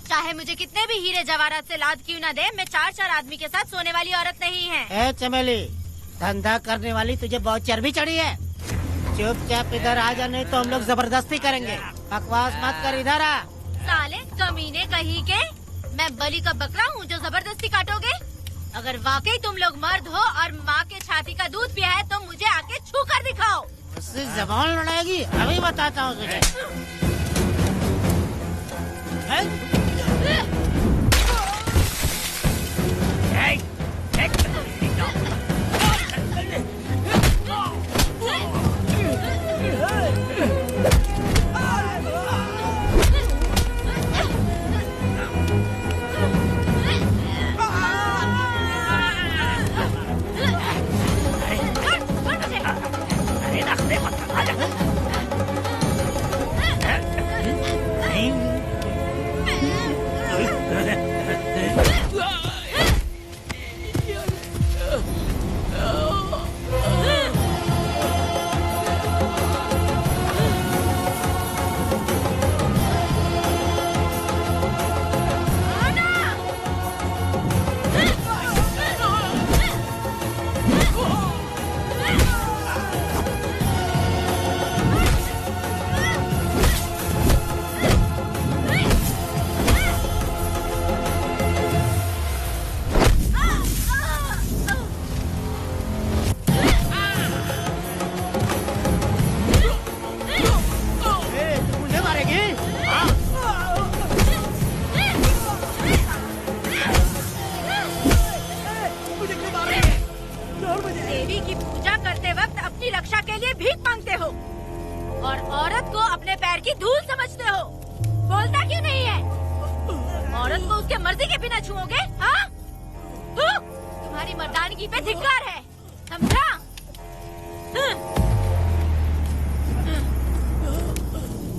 चाहे मुझे कितने भी हीरे जवाहरात से लाद क्यों न दे, मैं 4 आदमी के साथ सोने वाली औरत नहीं है। ए चमेली, धंधा करने वाली तुझे बहुत चर्बी चढ़ी है। चुपचाप इधर आ जा, नहीं तो हम लोग जबरदस्ती करेंगे। बकवास मत कर, इधर आ। साले कमीने कहीं के, मैं बलि का बकरा हूँ जो जबरदस्ती काटोगे? अगर वाकई तुम लोग मर्द हो और माँ के छाती का दूध पिया है तो मुझे आके छू कर दिखाओ। उससे जबान लड़ाएगी, अभी बताता हूँ तुझे। देवी की पूजा करते वक्त अपनी रक्षा के लिए भीख मांगते हो और औरत को अपने पैर की धूल समझते हो। बोलता क्यों नहीं है? औरत को उसके मर्जी के बिना छुओगे? हाँ? तुम्हारी मर्दानगी पे धिक्कार है, समझा?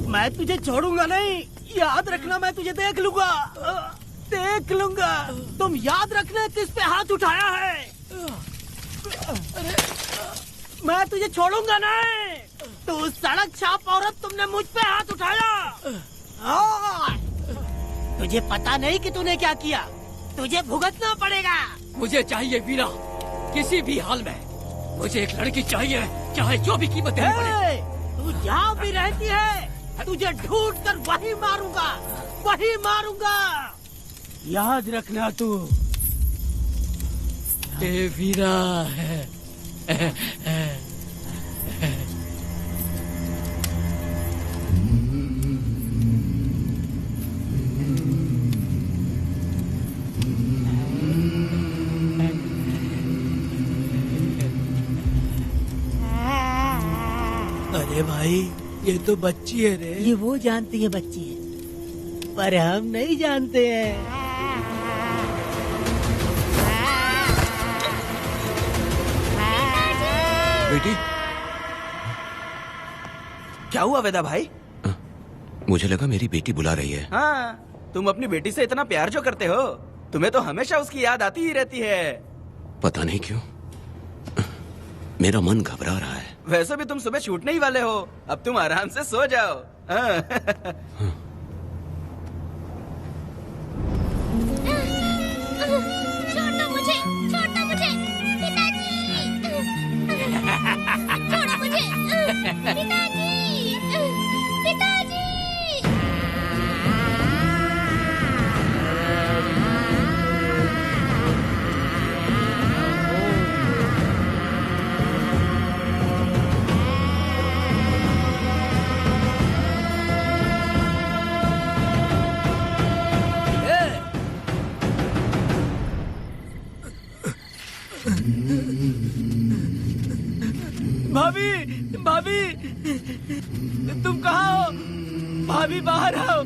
मैं तुझे छोड़ूंगा नहीं, याद रखना। मैं तुझे देख लूंगा, देख लूंगा। तुम याद रखना किस पे हाथ उठाया है। मैं तुझे छोड़ूंगा नहीं। तू सड़क छाप औरत, तुमने मुझ पे हाथ उठाया। तुझे पता नहीं कि तूने क्या किया, तुझे भुगतना पड़ेगा। मुझे चाहिए वीरा, किसी भी हाल में मुझे एक लड़की चाहिए, चाहे जो भी कीमत देनी पड़े। तू जहाँ भी रहती है, तुझे ढूंढ कर वही मारूंगा, वही मारूंगा। याद रखना तू। ये वीरा है। अरे भाई, ये तो बच्ची है रे। ये वो जानती है बच्ची है, पर हम नहीं जानते हैं। बेटी, क्या हुआ वेदा भाई? मुझे लगा मेरी बेटी बुला रही है। हाँ, तुम अपनी बेटी से इतना प्यार जो करते हो, तुम्हें तो हमेशा उसकी याद आती ही रहती है। पता नहीं क्यों मेरा मन घबरा रहा है। वैसे भी तुम सुबह छूटने ही वाले हो, अब तुम आराम से सो जाओ। हाँ। छोड़ो मुझे, छोड़ो मुझे, पिताजी, छोड़ो मुझे, पिताजी, पिताजी। भाभी, भाभी, तुम कहाँ हो? भाभी बाहर आओ।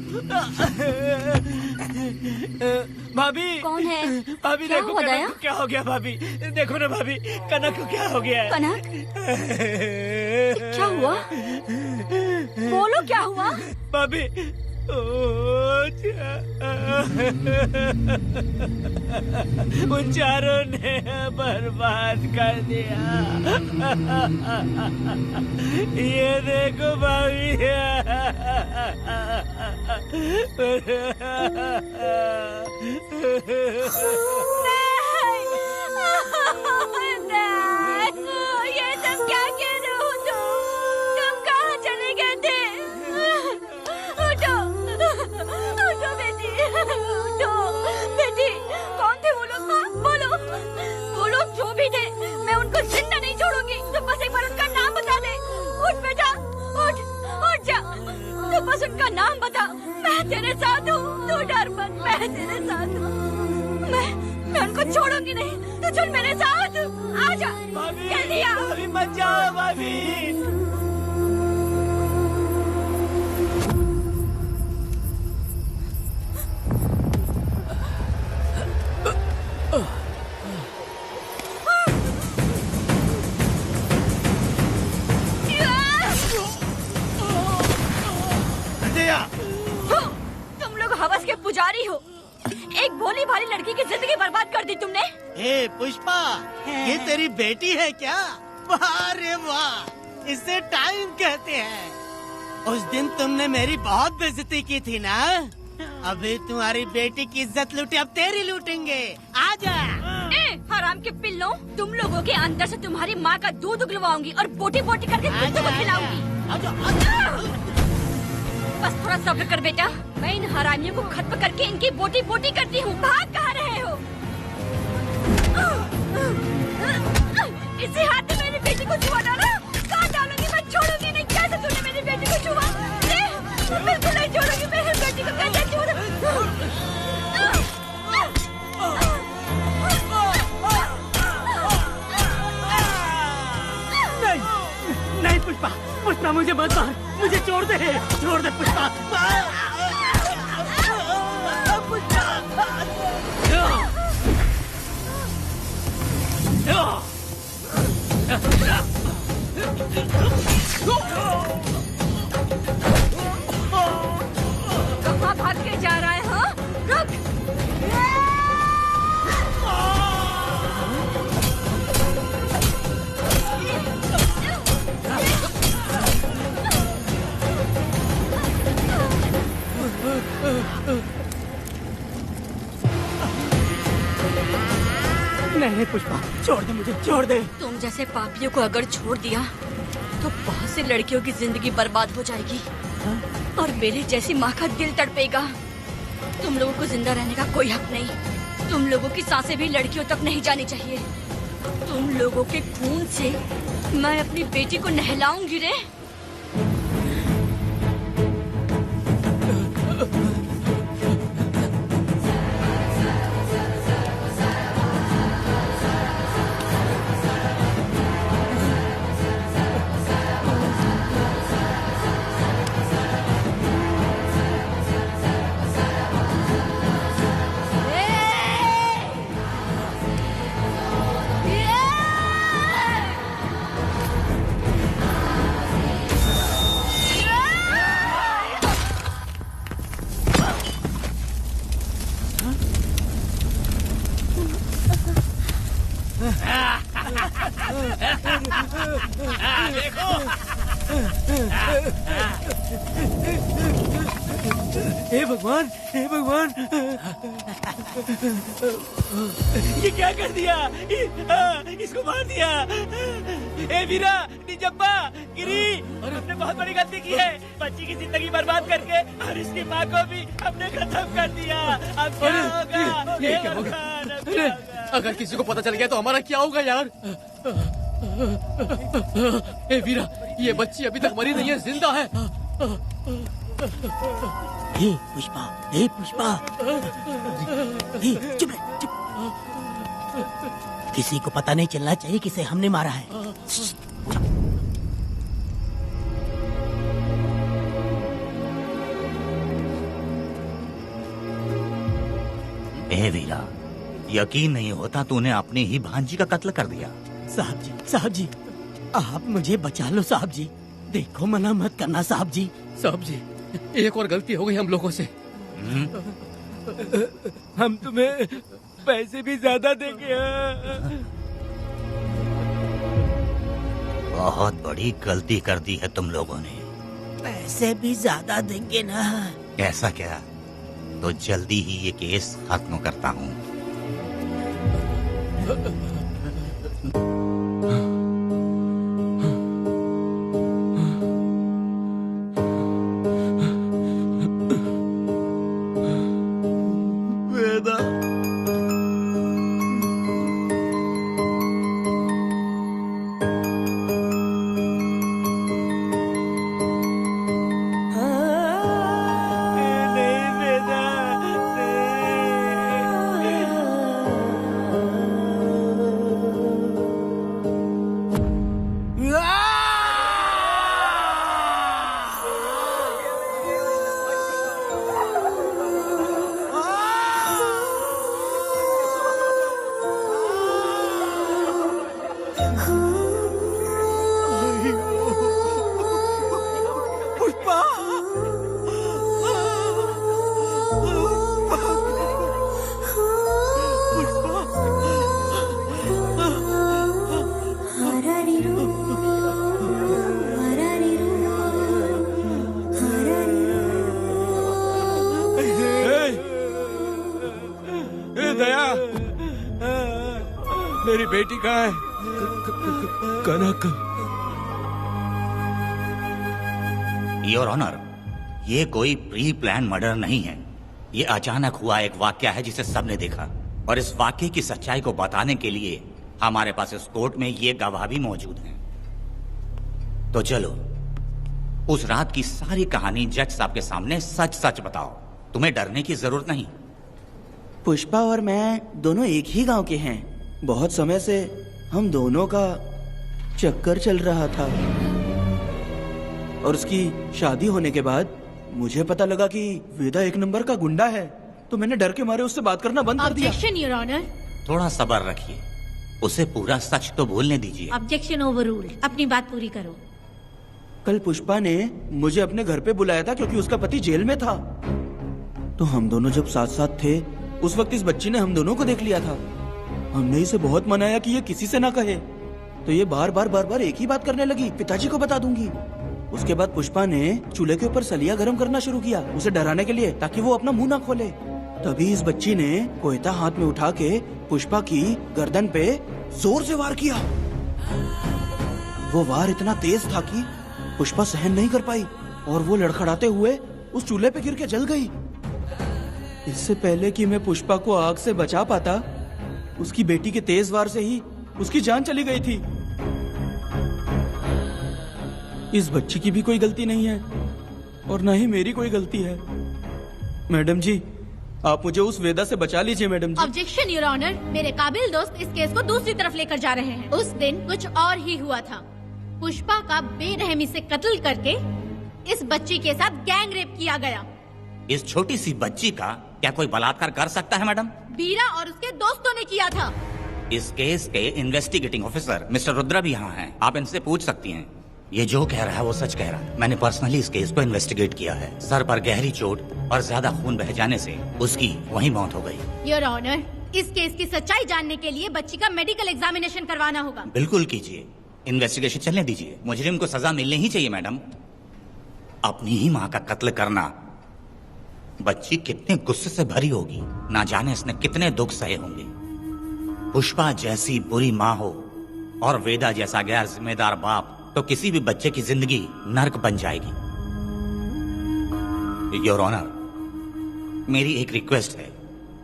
भाभी कौन है? भाभी क्या देखो हुआ कनक दया? को क्या हो गया। भाभी देखो ना, भाभी कनक को क्या हो गया है। कनक, क्या हुआ? बोलो क्या हुआ? भाभी उन चारों ने बर्बाद कर दिया। ये देखो भाभी। ये सब क्या कह रहे हो तुम कहाँ चले गए थे? उठो उठो बेटी, उठो बेटी। कौन थे वो लोग? बोलो, वो लोग जो भी थे मैं उनको जिंदा नहीं छोड़ूंगी। तुम बस एक बार उनका नाम बता दे। उठ बेटा, उठ जा। तू बस उनका नाम बता, मैं तेरे साथ हूँ। तू डर मत, मैं तेरे साथ हूँ। मैं उनको छोड़ूंगी नहीं। तू चल मेरे साथ, आजा। जल्दी आ। भाभी मत जाओ भाभी। तुम लोग हवस के पुजारी हो। एक भोली भाली लड़की की जिंदगी बर्बाद कर दी तुमने। ए पुष्पा, ये तेरी बेटी है क्या? वाह रे वाह, इसे टाइम कहते हैं। उस दिन तुमने मेरी बहुत बेइज्जती की थी ना? अभी तुम्हारी बेटी की इज्जत लूटी, अब तेरी लूटेंगे। आजा। हराम के पिल्लों, तुम लोगों के अंदर से तुम्हारी माँ का दूध उगलवाऊंगी और बोटी बोटी करके कुत्तों को खिलाऊंगी। बस थोड़ा सब्र कर बेटा, मैं इन हरामियों को खत्म करके इनकी बोटी बोटी करती हूँ। भाग कहाँ रहे हो? इसी हाथ में मेरी बेटी को छुआ डाला। कहाँ डालूंगी, मैं छोड़ूंगी नहीं। कैसे तूने मेरी बेटी को छुआ? बिल्कुल नहीं छोड़ूंगी मेरी बेटी को। कैसे छुआ? नहीं पुष्पा, पुष्पा मुझे मत मार, मुझे छोड़ दे पुष्पा। कहाँ भाग के जा रहा है? हाँ, रुक। नहीं पुष्पा, छोड़ दे मुझे, छोड़ दे। तुम जैसे पापियों को अगर छोड़ दिया तो बहुत सी लड़कियों की जिंदगी बर्बाद हो जाएगी और मेरी जैसी माँ का दिल तड़पेगा। तुम लोगों को जिंदा रहने का कोई हक नहीं। तुम लोगों की सांसें भी लड़कियों तक नहीं जानी चाहिए। तुम लोगों के खून से मैं अपनी बेटी को नहलाऊंगी रे। हे भगवान, हे भगवान, ये क्या कर दिया? इसको मार दिया। हे वीरा, निजब्बा, गिरी, हमने बहुत बड़ी गलती की है। बच्ची की जिंदगी बर्बाद करके और इसकी माँ को भी हमने खत्म कर दिया। अब क्या होगा? ये क्या होगा? अगर किसी को पता चल गया तो हमारा क्या होगा यार? ए वीरा, ये बच्ची अभी तक मरी नहीं है, जिंदा है। हे पुष्पा, हे पुष्पा, हे चुप रह, चुप। किसी को पता नहीं चलना चाहिए किसे हमने मारा है। ए वीरा, यकीन नहीं होता तूने अपनी ही भांजी का कत्ल कर दिया। साहब जी, आप मुझे बचा लो साहब जी। देखो मना मत करना साहब जी। साहब जी, एक और गलती हो गई हम लोगों से। हम तुम्हें पैसे भी ज्यादा देंगे। बहुत बड़ी गलती कर दी है तुम लोगों ने। पैसे भी ज्यादा देंगे ना? ऐसा क्या? तो जल्दी ही ये केस खत्म करता हूँ। वेदा, नहीं वेदा, पुष्पा, ए दया, मेरी बेटी कहाँ है? कनक। योर ऑनर, ये कोई प्री प्लान मर्डर नहीं है। ये अचानक हुआ एक वाकया है जिसे सबने देखा, और इस वाकये की सच्चाई को बताने के लिए हमारे पास इस कोर्ट में ये गवाह भी मौजूद हैं। तो चलो उस रात की सारी कहानी जज साहब के सामने सच सच बताओ। तुम्हें डरने की जरूरत नहीं। पुष्पा और मैं दोनों एक ही गांव के हैं। बहुत समय से हम दोनों का चक्कर चल रहा था, और उसकी शादी होने के बाद मुझे पता लगा कि वेदा एक नंबर का गुंडा है, तो मैंने डर के मारे उससे बात करना बंद कर दिया। Objection your honour. थोड़ा सब्र रखिए, उसे पूरा सच तो बोलने दीजिए। Objection overruled. अपनी बात पूरी करो। कल पुष्पा ने मुझे अपने घर पे बुलाया था क्योंकि उसका पति जेल में था। तो हम दोनों जब साथ साथ थे, उस वक्त इस बच्ची ने हम दोनों को देख लिया था। हमने इसे बहुत मनाया कि ये किसी से ना कहे, तो ये बार बार एक ही बात करने लगी, पिताजी को बता दूंगी। उसके बाद पुष्पा ने चूल्हे के ऊपर सलिया गरम करना शुरू किया, उसे डराने के लिए, ताकि वो अपना मुंह ना खोले। तभी इस बच्ची ने कोयता हाथ में उठा के पुष्पा की गर्दन पे जोर से वार किया। वो वार इतना तेज था कि पुष्पा सहन नहीं कर पाई, और वो लड़खड़ाते हुए उस चूल्हे पे गिर के जल गई। इससे पहले कि मैं पुष्पा को आग से बचा पाता, उसकी बेटी के तेज वार से ही उसकी जान चली गई थी। इस बच्ची की भी कोई गलती नहीं है, और न ही मेरी कोई गलती है। मैडम जी, आप मुझे उस वेदा से बचा लीजिए madam ji. Objection your honour. मेरे काबिल दोस्त इस केस को दूसरी तरफ लेकर जा रहे हैं। उस दिन कुछ और ही हुआ था। पुष्पा का बेरहमी से कत्ल करके इस बच्ची के साथ गैंग रेप किया गया। इस छोटी सी बच्ची का क्या कोई बलात्कार कर सकता है मैडम? बीरा और उसके दोस्तों ने किया था। इस केस के इन्वेस्टिगेटिंग ऑफिसर मिस्टर रुद्रा भी यहाँ हैं। आप इनसे पूछ सकती हैं। ये जो कह रहा है वो सच कह रहा है। मैंने पर्सनली इस केस को इन्वेस्टिगेट किया है। सर पर गहरी चोट और ज्यादा खून बह जाने से उसकी वहीं मौत हो गई। योर ऑनर, इस केस की सच्चाई जानने के लिए बच्ची का मेडिकल एग्जामिनेशन करवाना होगा। बिल्कुल कीजिए, इन्वेस्टिगेशन चलने दीजिए। मुजरिम को सजा मिलनी ही चाहिए मैडम। अपनी ही माँ का कत्ल करना, बच्ची कितने गुस्से से भरी होगी, ना जाने इसने कितने दुख सहे होंगे। पुष्पा जैसी बुरी माँ हो और वेदा जैसा गैर जिम्मेदार बाप, तो किसी भी बच्चे की जिंदगी नर्क बन जाएगी। योर ऑनर, मेरी एक रिक्वेस्ट है,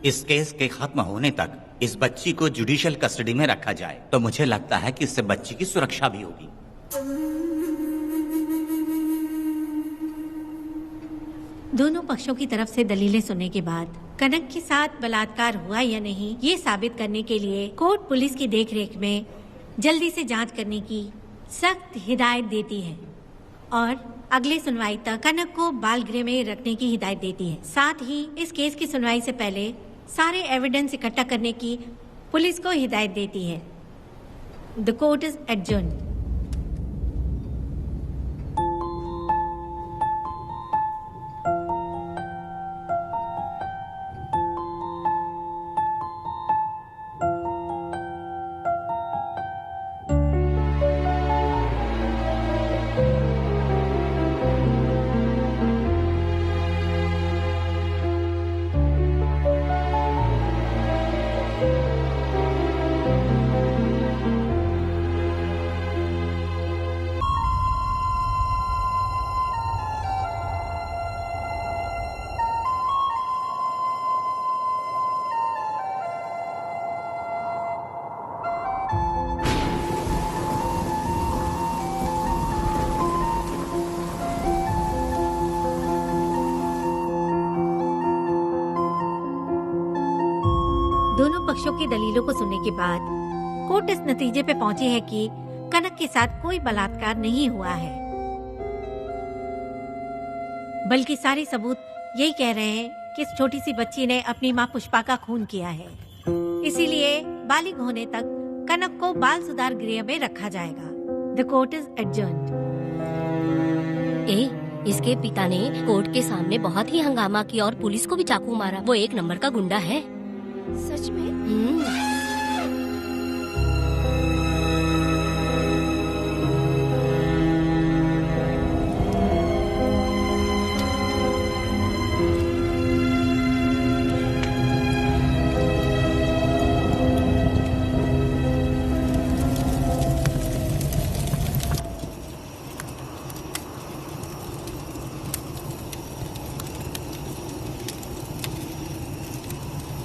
इस केस के खत्म होने तक इस बच्ची को जुडिशियल कस्टडी में रखा जाए, तो मुझे लगता है कि इससे बच्ची की सुरक्षा भी होगी। दोनों पक्षों की तरफ से दलीलें सुनने के बाद कनक के साथ बलात्कार हुआ या नहीं, ये साबित करने के लिए कोर्ट पुलिस की देखरेख में जल्दी से जांच करने की सख्त हिदायत देती है, और अगले सुनवाई तक कनक को बाल गृह में रखने की हिदायत देती है। साथ ही इस केस की सुनवाई से पहले सारे एविडेंस इकट्ठा करने की पुलिस को हिदायत देती है। The court is adjourned. दोनों पक्षों की दलीलों को सुनने के बाद कोर्ट इस नतीजे पे पहुंची है कि कनक के साथ कोई बलात्कार नहीं हुआ है, बल्कि सारे सबूत यही कह रहे हैं कि इस छोटी सी बच्ची ने अपनी माँ पुष्पा का खून किया है। इसीलिए बालिग होने तक कनक को बाल सुधार गृह में रखा जाएगा। The court is adjourned. इसके पिता ने कोर्ट के सामने बहुत ही हंगामा किया और पुलिस को भी चाकू मारा। वो एक नंबर का गुंडा है। सच में?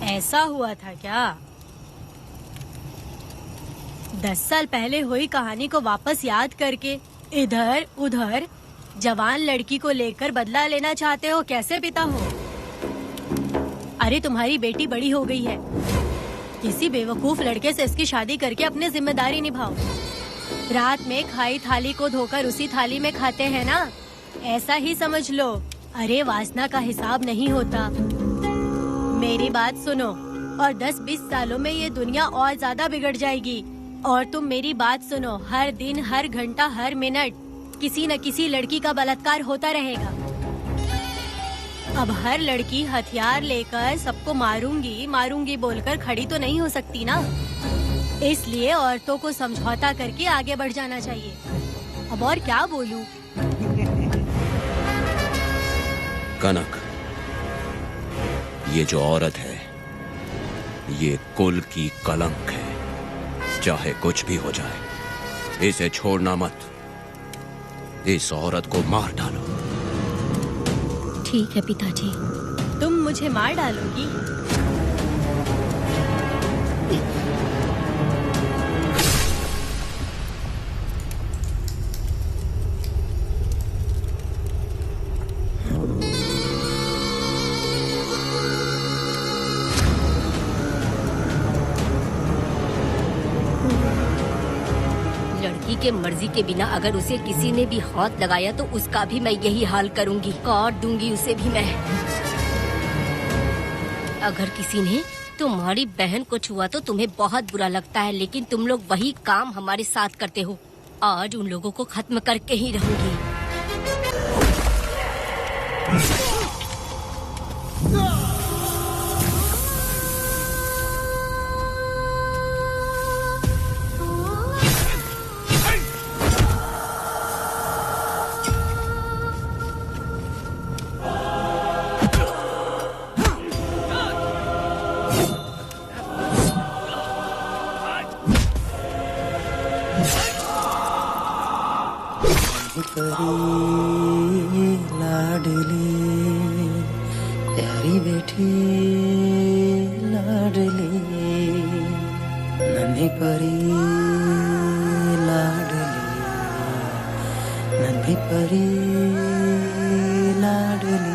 ऐसा हुआ था क्या? 10 साल पहले हुई कहानी को वापस याद करके इधर उधर जवान लड़की को लेकर बदला लेना चाहते हो? कैसे पिता हो? अरे तुम्हारी बेटी बड़ी हो गई है, किसी बेवकूफ लड़के से इसकी शादी करके अपनी जिम्मेदारी निभाओ। रात में खाई थाली को धोकर उसी थाली में खाते हैं ना, ऐसा ही समझ लो। अरे वासना का हिसाब नहीं होता। मेरी बात सुनो, और 10-20 सालों में ये दुनिया और ज्यादा बिगड़ जाएगी। और तुम मेरी बात सुनो, हर दिन, हर घंटा, हर मिनट किसी न किसी लड़की का बलात्कार होता रहेगा। अब हर लड़की हथियार लेकर सबको मारूंगी मारूंगी बोलकर खड़ी तो नहीं हो सकती ना। इसलिए औरतों को समझौता करके आगे बढ़ जाना चाहिए। अब और क्या बोलूं? कनक, ये जो औरत है ये कुल की कलंक है। चाहे कुछ भी हो जाए इसे छोड़ना मत। इस औरत को मार डालो। ठीक है पिताजी। तुम मुझे मार डालोगी? के मर्जी के बिना अगर उसे किसी ने भी हाथ लगाया तो उसका भी मैं यही हाल करूंगी। काट दूंगी उसे भी मैं। अगर किसी ने तुम्हारी बहन को छुआ तो तुम्हें बहुत बुरा लगता है, लेकिन तुम लोग वही काम हमारे साथ करते हो। आज उन लोगों को खत्म करके ही रहूंगी। लाडली प्यारी बेटी लाडली नन्ही परी लाडली नन्ही परी लाडली।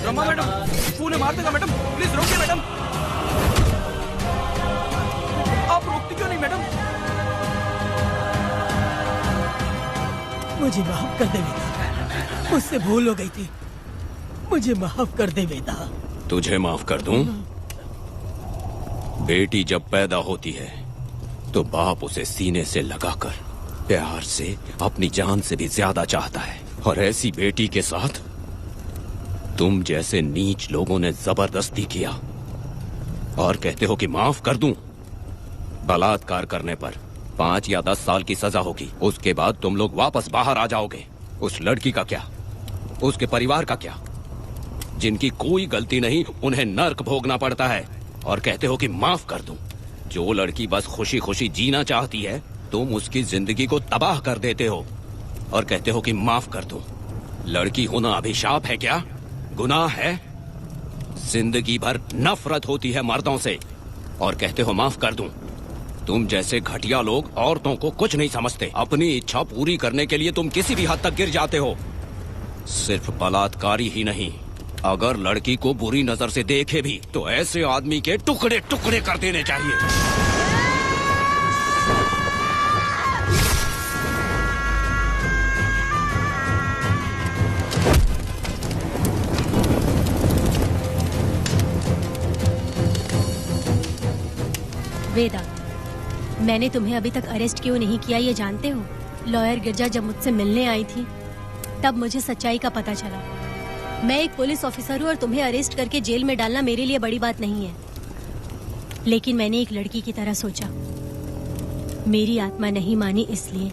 रमा मैडम, फोन मार देगा मैडम, प्लीज रोकिए मैडम। आप रोकती क्यों नहीं मैडम? मुझे माफ कर दे वेदा, मुझसे भूल हो गई थी। मुझे माफ कर दे वेदा। तुझे माफ कर दूं? बेटी जब पैदा होती है तो बाप उसे सीने से लगाकर प्यार से अपनी जान से भी ज्यादा चाहता है, और ऐसी बेटी के साथ तुम जैसे नीच लोगों ने जबरदस्ती किया। और कहते हो कि माफ कर दूं। बलात्कार करने पर 5 या 10 साल की सजा होगी। उसके बाद तुम लोग वापस बाहर आ जाओगे। उस लड़की का क्या, उसके परिवार का क्या? जिनकी कोई गलती नहीं उन्हें नर्क भोगना पड़ता है। और कहते हो कि माफ कर दूं। जो लड़की बस खुशी खुशी जीना चाहती है तुम उसकी जिंदगी को तबाह कर देते हो और कहते हो कि माफ कर दूं। लड़की होना अभिशाप है क्या, गुनाह है? जिंदगी भर नफरत होती है मर्दों से और कहते हो माफ कर दूं। तुम जैसे घटिया लोग औरतों को कुछ नहीं समझते। अपनी इच्छा पूरी करने के लिए तुम किसी भी हद तक गिर जाते हो। सिर्फ बलात्कारी ही नहीं, अगर लड़की को बुरी नजर से देखे भी तो ऐसे आदमी के टुकड़े टुकड़े कर देने चाहिए। वेदा, मैंने तुम्हें अभी तक अरेस्ट क्यों नहीं किया ये जानते हो? लॉयर गिरजा जब मुझसे मिलने आई थी तब मुझे सच्चाई का पता चला। मैं एक पुलिस ऑफिसर हूँ और तुम्हें अरेस्ट करके जेल में डालना मेरे लिए बड़ी बात नहीं है, लेकिन मैंने एक लड़की की तरह सोचा। मेरी आत्मा नहीं मानी इसलिए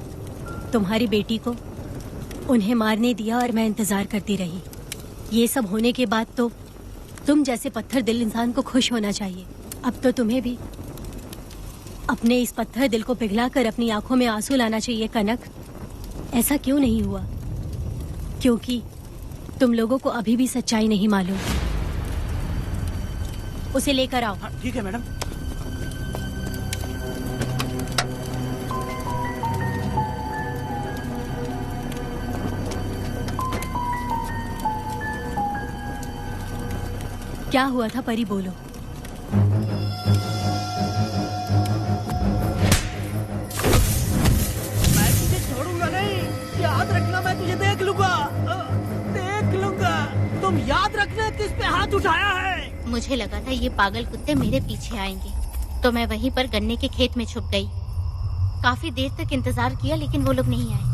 तुम्हारी बेटी को उन्हें मारने दिया और मैं इंतजार करती रही। ये सब होने के बाद तो तुम जैसे पत्थर दिल इंसान को खुश होना चाहिए। अब तो तुम्हें भी अपने इस पत्थर दिल को पिघलाकर अपनी आंखों में आंसू लाना चाहिए कनक। ऐसा क्यों नहीं हुआ? क्योंकि तुम लोगों को अभी भी सच्चाई नहीं मालूम। उसे लेकर आओ। ठीक है मैडम। क्या हुआ था परी, बोलो। याद रखना, मैं तुझे देख लूंगा, देख लूंगा। तुम याद रखना किस पे हाथ उठाया है। मुझे लगा था ये पागल कुत्ते मेरे पीछे आएंगे, तो मैं वहीं पर गन्ने के खेत में छुप गई। काफी देर तक इंतजार किया लेकिन वो लोग नहीं आए।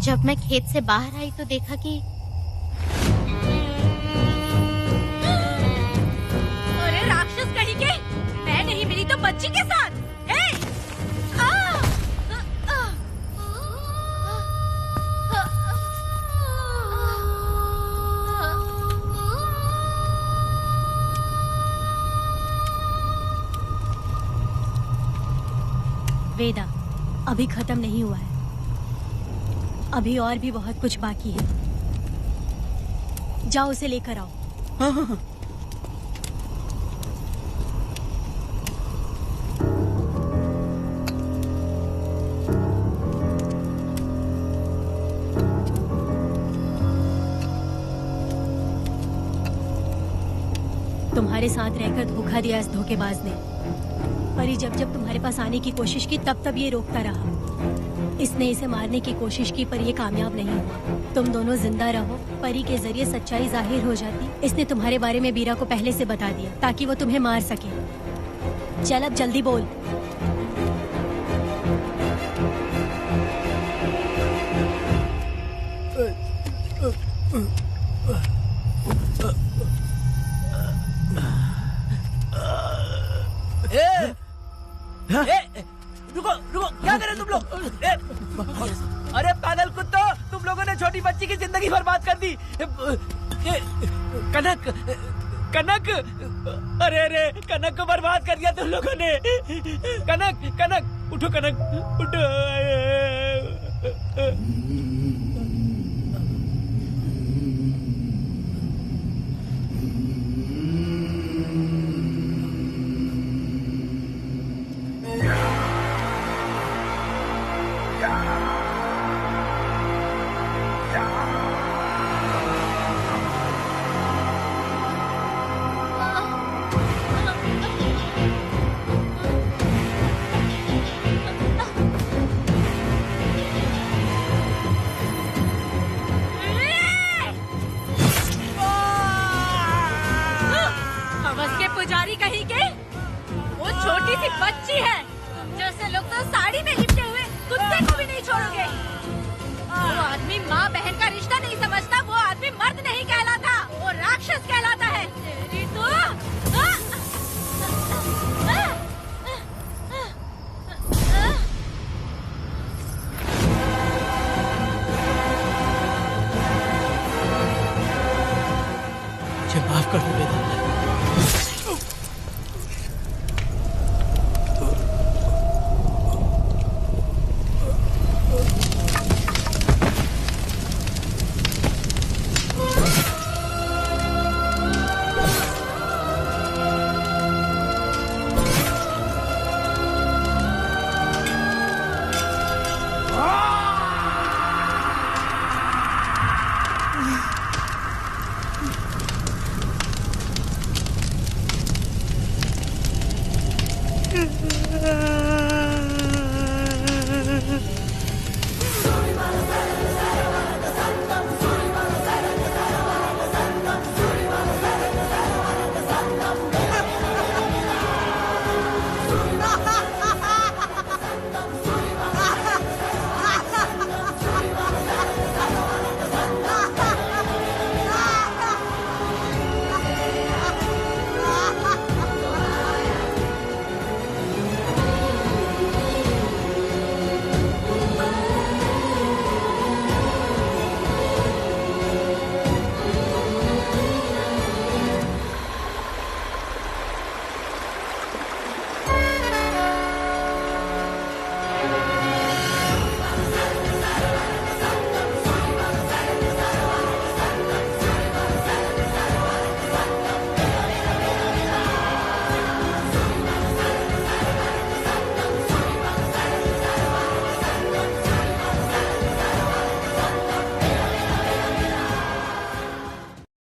जब मैं खेत से बाहर आई तो देखा कि अरे राक्षस कहीं के, मैं नहीं मिली तो बच्ची के साथ। वेदा, अभी खत्म नहीं हुआ है, अभी और भी बहुत कुछ बाकी है। जाओ उसे लेकर आओ। हाँ हाँ हाँ। तुम्हारे साथ रहकर धोखा दिया इस धोखेबाज ने। परी जब जब तुम्हारे पास आने की कोशिश की तब तब ये रोकता रहा। इसने इसे मारने की कोशिश की पर ये कामयाब नहीं हुआ। तुम दोनों जिंदा रहो, परी के जरिए सच्चाई जाहिर हो जाती। इसने तुम्हारे बारे में बीरा को पहले से बता दिया ताकि वो तुम्हें मार सके। चल अब जल्दी बोल। रुको रुको, क्या कर रहे तुम लोग? अरे पागल कुत्तो, तुम लोगों ने छोटी बच्ची की जिंदगी बर्बाद कर दी। कनक कनक, अरे अरे कनक को बर्बाद कर दिया तुम लोगों ने। कनक कनक उठो, कनक उठो। पुजारी कहीं के, वो छोटी सी बच्ची है। जैसे लोग तो साड़ी में लिपटे हुए कुत्ते को भी नहीं छोड़ोगे। वो आदमी माँ बहन का रिश्ता नहीं समझता, वो आदमी मर्द नहीं कहलाता, वो राक्षस कहलाता है। तेरी तो मुझे माफ कर दो वेदा।